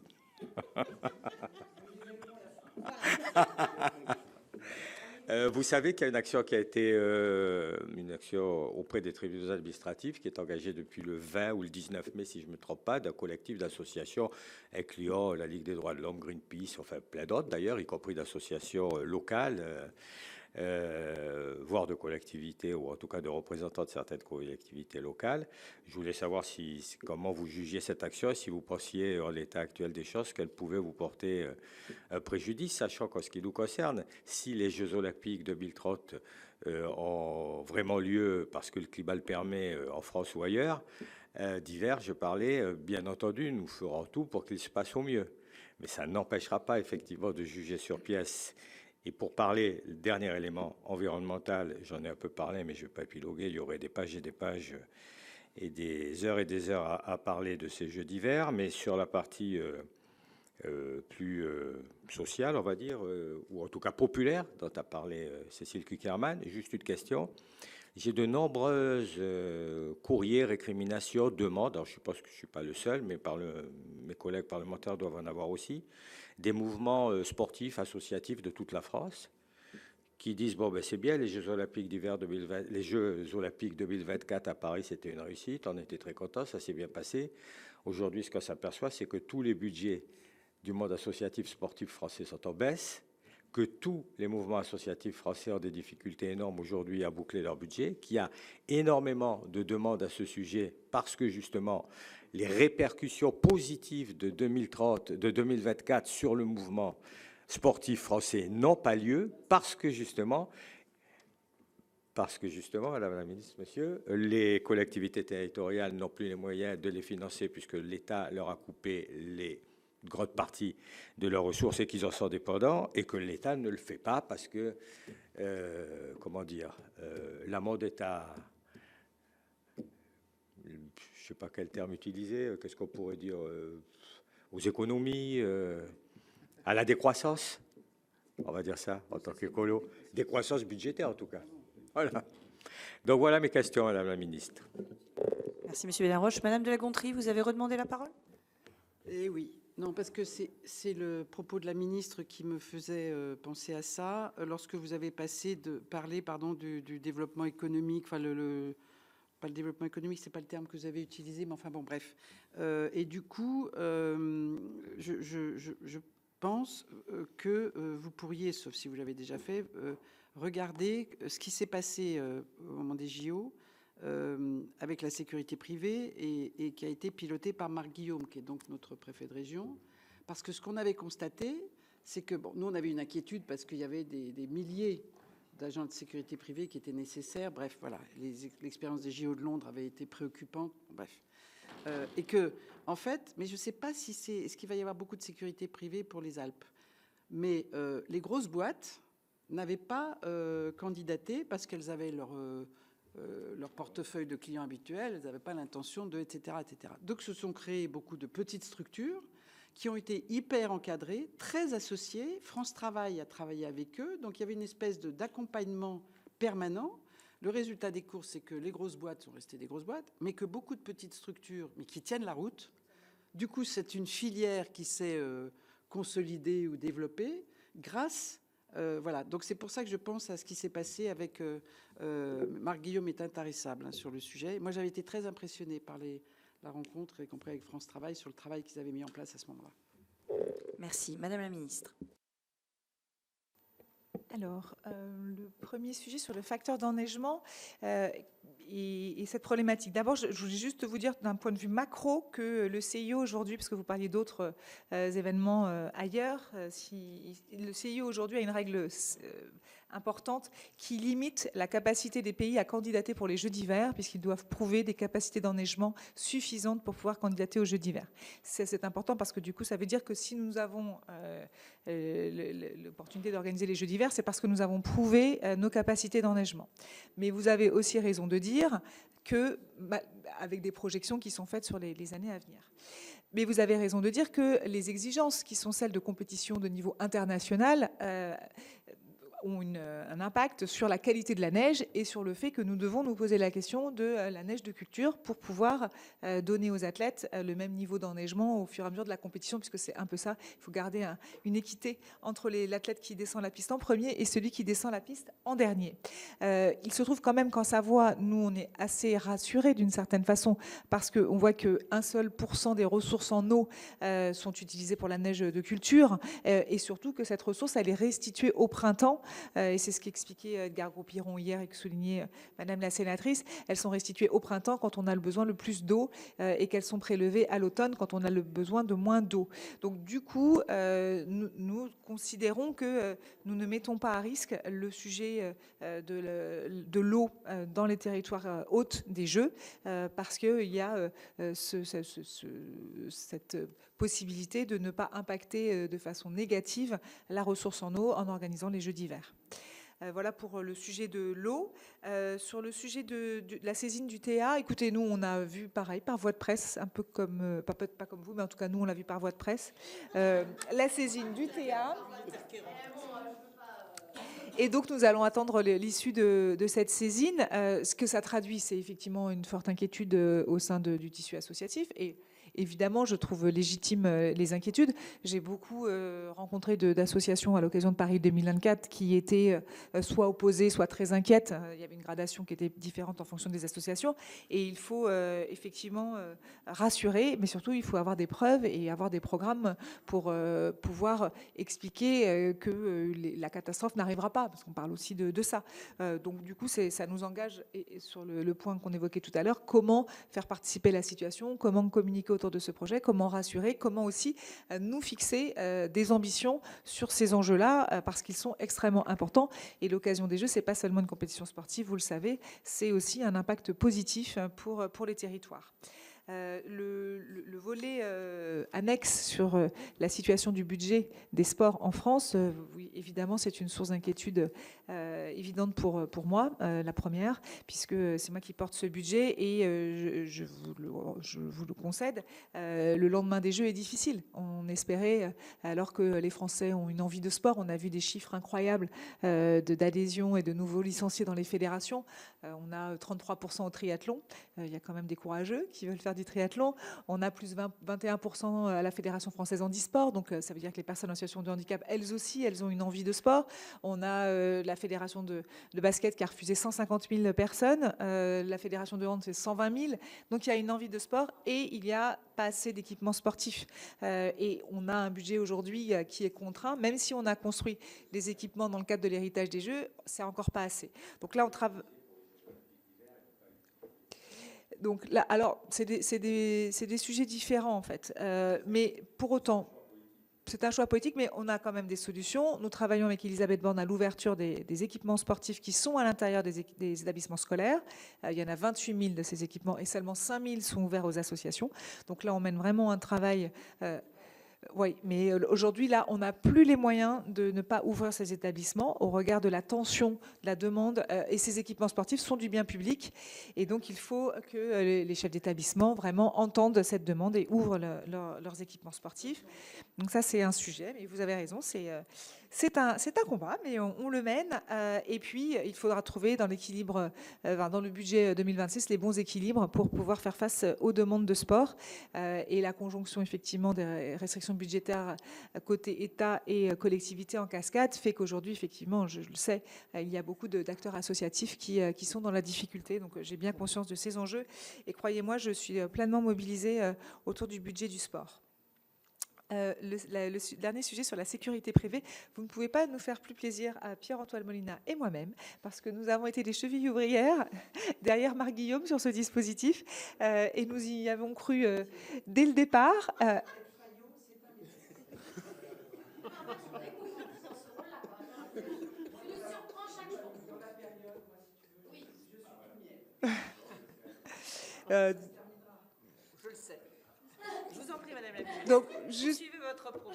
Vous savez qu'il y a une action qui a été une action auprès des tribunaux administratifs qui est engagée depuis le 20 ou le 19 mai, si je ne me trompe pas, d'un collectif d'associations incluant la Ligue des droits de l'homme, Greenpeace, enfin plein d'autres d'ailleurs, y compris d'associations locales, voire de collectivités ou en tout cas de représentants de certaines collectivités locales. Je voulais savoir comment vous jugiez cette action et si vous pensiez en l'état actuel des choses qu'elle pouvait vous porter un préjudice, sachant qu'en ce qui nous concerne, si les Jeux Olympiques 2030 ont vraiment lieu parce que le climat le permet en France ou ailleurs, d'hiver, je parlais, bien entendu, nous ferons tout pour qu'il se passe au mieux. Mais ça n'empêchera pas effectivement de juger sur pièce. Et pour parler, le dernier élément environnemental, j'en ai un peu parlé, mais je ne vais pas épiloguer, il y aurait des pages et des pages et des heures à parler de ces Jeux d'hiver, mais sur la partie plus sociale, on va dire, ou en tout cas populaire, dont a parlé Cécile Cukierman, juste une question. J'ai de nombreuses courriers, récriminations, demandes, alors je suppose que je ne suis pas le seul, mais mes collègues parlementaires doivent en avoir aussi, des mouvements sportifs, associatifs de toute la France, qui disent, bon, ben c'est bien, les Jeux Olympiques d'hiver 2020, les Jeux Olympiques 2024 à Paris, c'était une réussite, on était très contents, ça s'est bien passé. Aujourd'hui, ce qu'on s'aperçoit, c'est que tous les budgets du monde associatif sportif français sont en baisse, que tous les mouvements associatifs français ont des difficultés énormes aujourd'hui à boucler leur budget, qu'il y a énormément de demandes à ce sujet parce que justement les répercussions positives de 2030, de 2024 sur le mouvement sportif français n'ont pas lieu parce que justement, Madame la Ministre, Monsieur, les collectivités territoriales n'ont plus les moyens de les financer puisque l'État leur a coupé les grande partie de leurs ressources et qu'ils en sont dépendants et que l'État ne le fait pas parce que, l'amende est à, je ne sais pas quel terme utiliser, qu'est-ce qu'on pourrait dire, aux économies, à la décroissance, on va dire ça en tant qu'écolo, décroissance budgétaire en tout cas. Voilà. Donc voilà mes questions, Madame la Ministre. Merci, Monsieur Benaroche. Madame de La Gontrie, vous avez redemandé la parole ? Eh oui. Non, parce que c'est le propos de la ministre qui me faisait penser à ça. Lorsque vous avez parlé du développement économique, enfin pas le développement économique, c'est pas le terme que vous avez utilisé, mais enfin bon, bref. Et du coup, je pense que vous pourriez, sauf si vous l'avez déjà fait, regarder ce qui s'est passé au moment des JO. Avec la sécurité privée et qui a été piloté par Marc Guillaume, qui est donc notre préfet de région. Parce que ce qu'on avait constaté, c'est que nous, on avait une inquiétude parce qu'il y avait des milliers d'agents de sécurité privée qui étaient nécessaires. Bref, voilà, l'expérience des JO de Londres avait été préoccupante. Bref. Et que, en fait, mais je ne sais pas est-ce qu'il va y avoir beaucoup de sécurité privée pour les Alpes. Mais les grosses boîtes n'avaient pas candidaté parce qu'elles avaient leur portefeuille de clients habituels, elles n'avaient pas l'intention de, etc., etc. Donc se sont créées beaucoup de petites structures qui ont été hyper encadrés, très associés. France Travail a travaillé avec eux, donc il y avait une espèce d'accompagnement permanent. Le résultat des courses, c'est que les grosses boîtes sont restées des grosses boîtes, mais que beaucoup de petites structures, mais qui tiennent la route. Du coup, c'est une filière qui s'est consolidée ou développée grâce. Voilà. Donc c'est pour ça que je pense à ce qui s'est passé avec Marc Guillaume est intarissable hein, sur le sujet. Moi, j'avais été très impressionnée par la rencontre, y compris avec France Travail, sur le travail qu'ils avaient mis en place à ce moment-là. Merci. Madame la ministre. Alors, le premier sujet sur le facteur d'enneigement et cette problématique. D'abord, je voulais juste vous dire d'un point de vue macro que le CIO aujourd'hui, parce que vous parliez d'autres événements ailleurs, le CIO aujourd'hui a une règle importante qui limite la capacité des pays à candidater pour les Jeux d'hiver, puisqu'ils doivent prouver des capacités d'enneigement suffisantes pour pouvoir candidater aux Jeux d'hiver. C'est important parce que du coup, ça veut dire que si nous avons l'opportunité d'organiser les Jeux d'hiver, c'est parce que nous avons prouvé nos capacités d'enneigement. Mais vous avez aussi raison de dire que, avec des projections qui sont faites sur les années à venir. Mais vous avez raison de dire que les exigences qui sont celles de compétition de niveau international ont un impact sur la qualité de la neige et sur le fait que nous devons nous poser la question de la neige de culture pour pouvoir donner aux athlètes le même niveau d'enneigement au fur et à mesure de la compétition, puisque c'est un peu ça, il faut garder une équité entre l'athlète qui descend la piste en premier et celui qui descend la piste en dernier. Il se trouve quand même qu'en Savoie, nous, on est assez rassurés d'une certaine façon, parce qu'on voit qu'un seul % des ressources en eau sont utilisées pour la neige de culture, et surtout que cette ressource, elle est restituée au printemps. Et c'est ce qu'expliquait Edgar Gros-Piron hier et que soulignait Madame la sénatrice. Elles sont restituées au printemps quand on a le besoin le plus d'eau et qu'elles sont prélevées à l'automne quand on a le besoin de moins d'eau. Donc du coup, nous considérons que nous ne mettons pas à risque le sujet de l'eau dans les territoires hôtes des Jeux parce qu'il y a cette possibilité de ne pas impacter de façon négative la ressource en eau en organisant les Jeux d'hiver. Voilà pour le sujet de l'eau. Sur le sujet de la saisine du TA, écoutez, nous, on a vu pareil par voie de presse, un peu comme, pas comme vous, mais en tout cas, nous, on l'a vu par voie de presse, la saisine du TA. Et donc, nous allons attendre l'issue de cette saisine. Ce que ça traduit, c'est effectivement une forte inquiétude au sein du tissu associatif. Et évidemment, je trouve légitime les inquiétudes. J'ai beaucoup rencontré d'associations à l'occasion de Paris 2024 qui étaient soit opposées, soit très inquiètes. Il y avait une gradation qui était différente en fonction des associations. Et il faut effectivement rassurer, mais surtout, il faut avoir des preuves et avoir des programmes pour pouvoir expliquer que la catastrophe n'arrivera pas, parce qu'on parle aussi de ça. Donc, du coup, ça nous engage, et sur le point qu'on évoquait tout à l'heure, comment faire participer la situation, comment communiquer autour de ce projet, comment rassurer, comment aussi nous fixer des ambitions sur ces enjeux-là, parce qu'ils sont extrêmement importants. Et l'occasion des Jeux, c'est pas seulement une compétition sportive, vous le savez, c'est aussi un impact positif pour les territoires. Le volet annexe sur la situation du budget des sports en France, oui, évidemment, c'est une source d'inquiétude évidente pour moi, la première, puisque c'est moi qui porte ce budget et je vous le concède, le lendemain des Jeux est difficile. On espérait, alors que les Français ont une envie de sport, on a vu des chiffres incroyables d'adhésion et de nouveaux licenciés dans les fédérations. On a 33% au triathlon. Il y a quand même des courageux qui veulent faire du triathlon. On a plus 21% à la Fédération française handisport. Donc, ça veut dire que les personnes en situation de handicap, elles aussi, elles ont une envie de sport. On a la Fédération de basket qui a refusé 150 000 personnes. La Fédération de hand, c'est 120 000. Donc, il y a une envie de sport et il n'y a pas assez d'équipements sportifs. Et on a un budget aujourd'hui qui est contraint. Même si on a construit des équipements dans le cadre de l'héritage des Jeux, c'est encore pas assez. Donc là, on travaille... Donc là, alors, c'est des sujets différents en fait. Mais pour autant, c'est un choix politique, mais on a quand même des solutions. Nous travaillons avec Elisabeth Borne à l'ouverture des équipements sportifs qui sont à l'intérieur des établissements scolaires. Il y en a 28 000 de ces équipements et seulement 5 000 sont ouverts aux associations. Donc là, on mène vraiment un travail... Oui, mais aujourd'hui, là, on n'a plus les moyens de ne pas ouvrir ces établissements au regard de la tension, de la demande, et ces équipements sportifs sont du bien public. Et donc, il faut que les chefs d'établissement vraiment entendent cette demande et ouvrent leurs équipements sportifs. Donc ça, c'est un sujet, mais vous avez raison, c'est un combat, mais on le mène. Et puis, il faudra trouver dans l'équilibre, dans le budget 2026, les bons équilibres pour pouvoir faire face aux demandes de sport. Et la conjonction, effectivement, des restrictions budgétaires côté État et collectivités en cascade fait qu'aujourd'hui, effectivement, je le sais, il y a beaucoup d'acteurs associatifs qui sont dans la difficulté. Donc, j'ai bien conscience de ces enjeux. Et croyez-moi, je suis pleinement mobilisée autour du budget du sport. Le dernier sujet sur la sécurité privée, vous ne pouvez pas nous faire plus plaisir à Pierre-Antoine Molina et moi-même, parce que nous avons été les chevilles ouvrières derrière Marc Guillaume sur ce dispositif, et nous y avons cru dès le départ. Je le sais. Je vous en prie, Madame la Ministre. Donc, juste Suivez votre propos.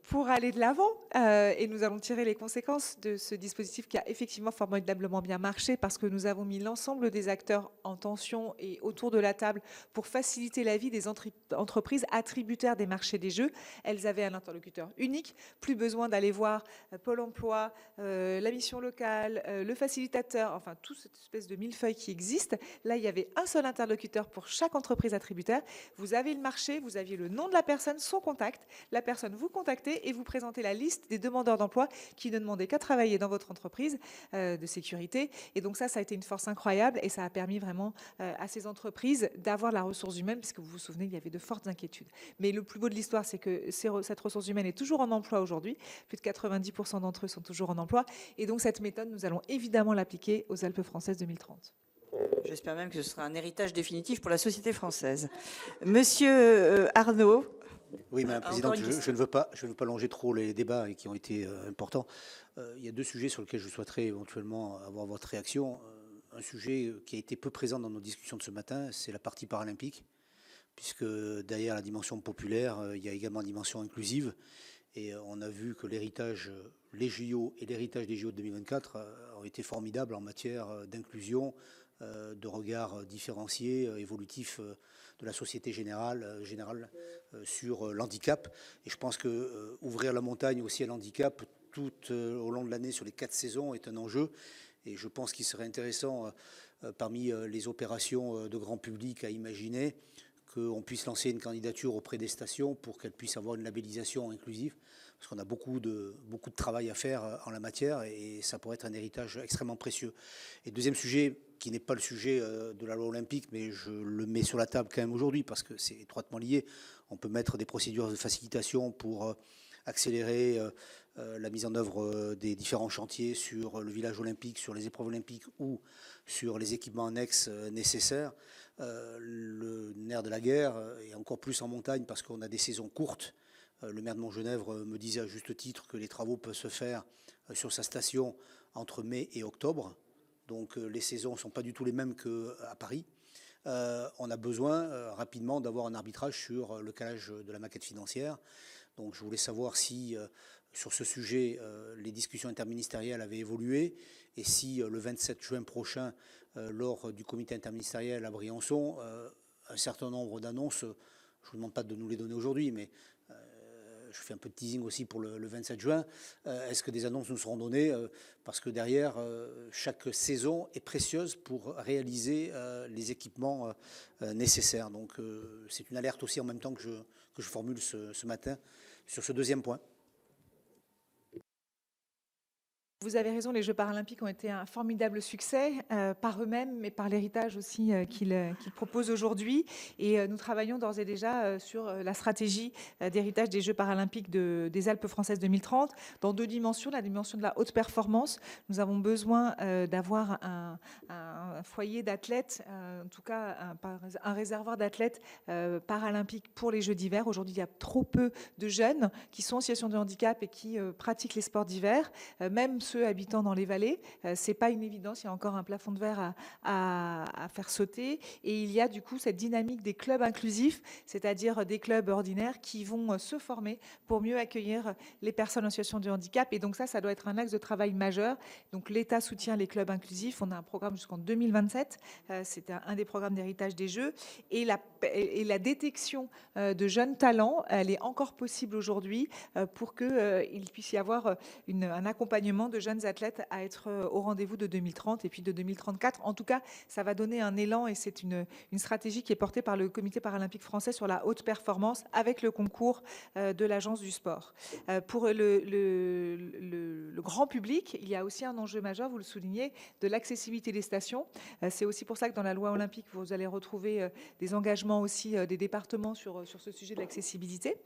pour aller de l'avant, et nous allons tirer les conséquences de ce dispositif qui a effectivement formidablement bien marché, parce que nous avons mis l'ensemble des acteurs en tension et autour de la table pour faciliter la vie des entreprises attributaires des marchés des jeux. Elles avaient un interlocuteur unique, plus besoin d'aller voir Pôle emploi, la mission locale, le facilitateur, enfin toute cette espèce de millefeuille qui existe. Là, il y avait un seul interlocuteur pour chaque entreprise attributaire. Vous avez le marché, vous aviez le nom de la personne, son contact, la personne vous contactez et vous présentez la liste des demandeurs d'emploi qui ne demandaient qu'à travailler dans votre entreprise de sécurité. Et donc ça a été une force incroyable, et ça a permis vraiment à ces entreprises d'avoir la ressource humaine, puisque vous vous souvenez, il y avait de fortes inquiétudes. Mais le plus beau de l'histoire, c'est que cette ressource humaine est toujours en emploi aujourd'hui. Plus de 90% d'entre eux sont toujours en emploi. Et donc cette méthode, nous allons évidemment l'appliquer aux Alpes françaises 2030. J'espère même que ce sera un héritage définitif pour la société française. Monsieur Arnaud. Oui, Madame la Présidente, je ne veux pas allonger trop les débats et qui ont été importants. Il y a deux sujets sur lesquels je souhaiterais éventuellement avoir votre réaction. Un sujet qui a été peu présent dans nos discussions de ce matin, c'est la partie paralympique, puisque derrière la dimension populaire, il y a également une dimension inclusive. Et on a vu que l'héritage, les JO et l'héritage des JO de 2024 ont été formidables en matière d'inclusion, de regard différencié, évolutif de la société générale sur l'handicap. Et je pense que ouvrir la montagne aussi à l'handicap tout au long de l'année sur les 4 saisons est un enjeu. Et je pense qu'il serait intéressant, parmi les opérations de grand public à imaginer, qu'on puisse lancer une candidature auprès des stations pour qu'elles puissent avoir une labellisation inclusive, parce qu'on a beaucoup de travail à faire en la matière, et ça pourrait être un héritage extrêmement précieux. Et deuxième sujet, qui n'est pas le sujet de la loi olympique, mais je le mets sur la table quand même aujourd'hui, parce que c'est étroitement lié. On peut mettre des procédures de facilitation pour accélérer la mise en œuvre des différents chantiers sur le village olympique, sur les épreuves olympiques ou sur les équipements annexes nécessaires. Le nerf de la guerre est encore plus en montagne parce qu'on a des saisons courtes. Le maire de Montgenèvre me disait à juste titre que les travaux peuvent se faire sur sa station entre mai et octobre. Donc les saisons ne sont pas du tout les mêmes qu'à Paris. On a besoin rapidement d'avoir un arbitrage sur le calage de la maquette financière. Donc je voulais savoir si sur ce sujet les discussions interministérielles avaient évolué, et si le 27 juin prochain, lors du comité interministériel à Briançon, un certain nombre d'annonces, je ne vous demande pas de nous les donner aujourd'hui, mais je fais un peu de teasing aussi pour le 27 juin. Est-ce que des annonces nous seront données? Parce que derrière, chaque saison est précieuse pour réaliser les équipements nécessaires. Donc c'est une alerte aussi en même temps que je formule ce matin sur ce deuxième point. Vous avez raison, les Jeux paralympiques ont été un formidable succès par eux-mêmes, mais par l'héritage aussi qu'ils proposent aujourd'hui. Et nous travaillons d'ores et déjà sur la stratégie d'héritage des Jeux paralympiques des Alpes françaises 2030 dans deux dimensions. La dimension de la haute performance. Nous avons besoin d'avoir un foyer d'athlètes, en tout cas un réservoir d'athlètes paralympiques pour les Jeux d'hiver. Aujourd'hui, il y a trop peu de jeunes qui sont en situation de handicap et qui pratiquent les sports d'hiver. Même ceux ceux habitant dans les vallées. C'est pas une évidence, il y a encore un plafond de verre à faire sauter. Et il y a du coup cette dynamique des clubs inclusifs, c'est-à-dire des clubs ordinaires qui vont se former pour mieux accueillir les personnes en situation de handicap. Et donc ça doit être un axe de travail majeur. Donc l'État soutient les clubs inclusifs. On a un programme jusqu'en 2027. C'est un des programmes d'héritage des Jeux. Et la détection de jeunes talents, elle est encore possible aujourd'hui pour qu'il puisse y avoir un accompagnement de jeunes athlètes à être au rendez-vous de 2030 et puis de 2034. En tout cas, ça va donner un élan et c'est une stratégie qui est portée par le Comité paralympique français sur la haute performance avec le concours de l'Agence du sport. Pour le grand public, il y a aussi un enjeu majeur, vous le soulignez, de l'accessibilité des stations. C'est aussi pour ça que dans la loi olympique, vous allez retrouver des engagements aussi des départements sur ce sujet de l'accessibilité,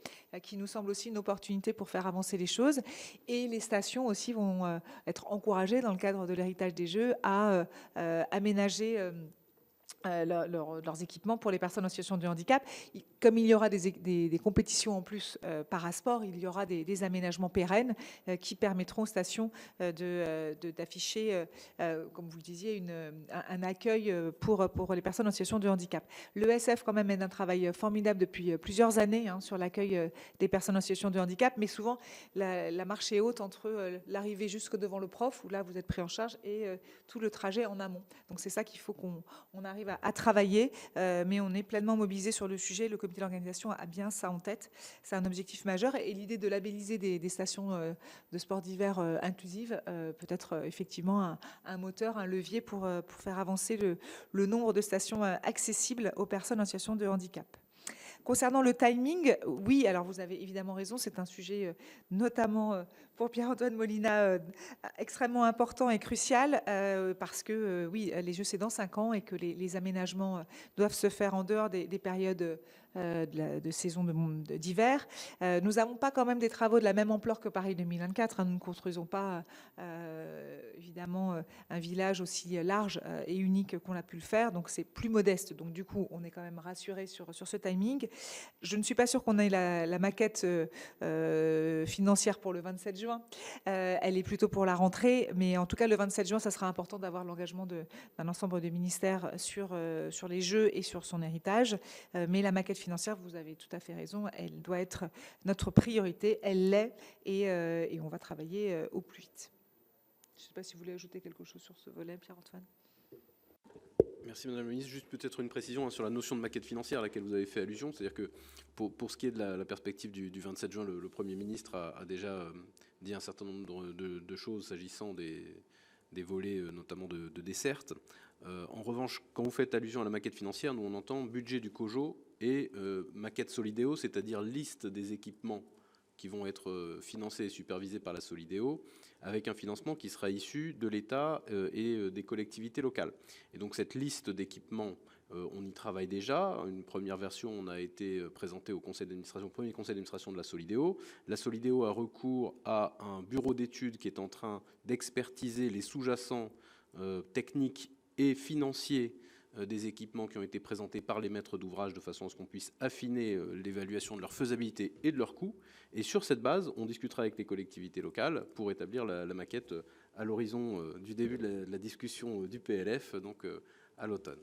qui nous semble aussi une opportunité pour faire avancer les choses. Et les stations aussi vont être encouragées dans le cadre de l'héritage des Jeux à aménager leurs équipements pour les personnes en situation de handicap. Comme il y aura des compétitions en plus parasport, il y aura des aménagements pérennes qui permettront aux stations d'afficher, comme vous le disiez, un accueil pour les personnes en situation de handicap. L'ESF quand même mène un travail formidable depuis plusieurs années sur l'accueil des personnes en situation de handicap, mais souvent la marche est haute entre l'arrivée jusque devant le prof, où là vous êtes pris en charge, et tout le trajet en amont. Donc c'est ça qu'il faut qu'on arrive à travailler, mais on est pleinement mobilisé sur le sujet. Le comité d'organisation a bien ça en tête. C'est un objectif majeur. Et l'idée de labelliser des stations de sport d'hiver inclusives peut être effectivement un moteur, un levier pour faire avancer le nombre de stations accessibles aux personnes en situation de handicap. Concernant le timing, oui, alors vous avez évidemment raison, c'est un sujet notamment pour Pierre-Antoine Molina extrêmement important et crucial parce que oui, les Jeux c'est dans 5 ans et que les aménagements doivent se faire en dehors des périodes de saison d'hiver. Nous n'avons pas quand même des travaux de la même ampleur que Paris 2024. Nous ne construisons pas évidemment un village aussi large et unique qu'on a pu le faire, donc c'est plus modeste. Donc du coup, on est quand même rassuré sur ce timing. Je ne suis pas sûre qu'on ait la maquette financière pour le 27 juin. Elle est plutôt pour la rentrée, mais en tout cas, le 27 juin, ça sera important d'avoir l'engagement d'un ensemble de ministères sur les Jeux et sur son héritage. Mais la maquette financière, vous avez tout à fait raison, elle doit être notre priorité, elle l'est, et on va travailler au plus vite. Je ne sais pas si vous voulez ajouter quelque chose sur ce volet, Pierre-Antoine. Merci Madame la Ministre. Juste peut-être une précision sur la notion de maquette financière à laquelle vous avez fait allusion. C'est-à-dire que pour ce qui est de la perspective du 27 juin, le Premier ministre a déjà dit un certain nombre de choses s'agissant des volets notamment de desserte. En revanche, quand vous faites allusion à la maquette financière, nous on entend budget du COJO et maquette Solidéo, c'est-à-dire liste des équipements qui vont être financés et supervisés par la Solidéo, avec un financement qui sera issu de l'État et des collectivités locales. Et donc cette liste d'équipements, on y travaille déjà. Une première version a été présentée au conseil d'administration, premier conseil d'administration de la Solidéo. La Solidéo a recours à un bureau d'études qui est en train d'expertiser les sous-jacents techniques et financiers des équipements qui ont été présentés par les maîtres d'ouvrage de façon à ce qu'on puisse affiner l'évaluation de leur faisabilité et de leur coût. Et sur cette base, on discutera avec les collectivités locales pour établir la maquette à l'horizon du début de la discussion du PLF, donc à l'automne.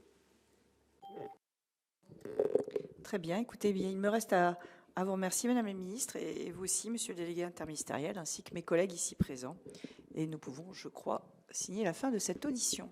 Très bien. Écoutez, bien, il me reste à vous remercier, Madame la Ministre, et vous aussi, Monsieur le délégué interministériel, ainsi que mes collègues ici présents. Et nous pouvons, je crois, signer la fin de cette audition.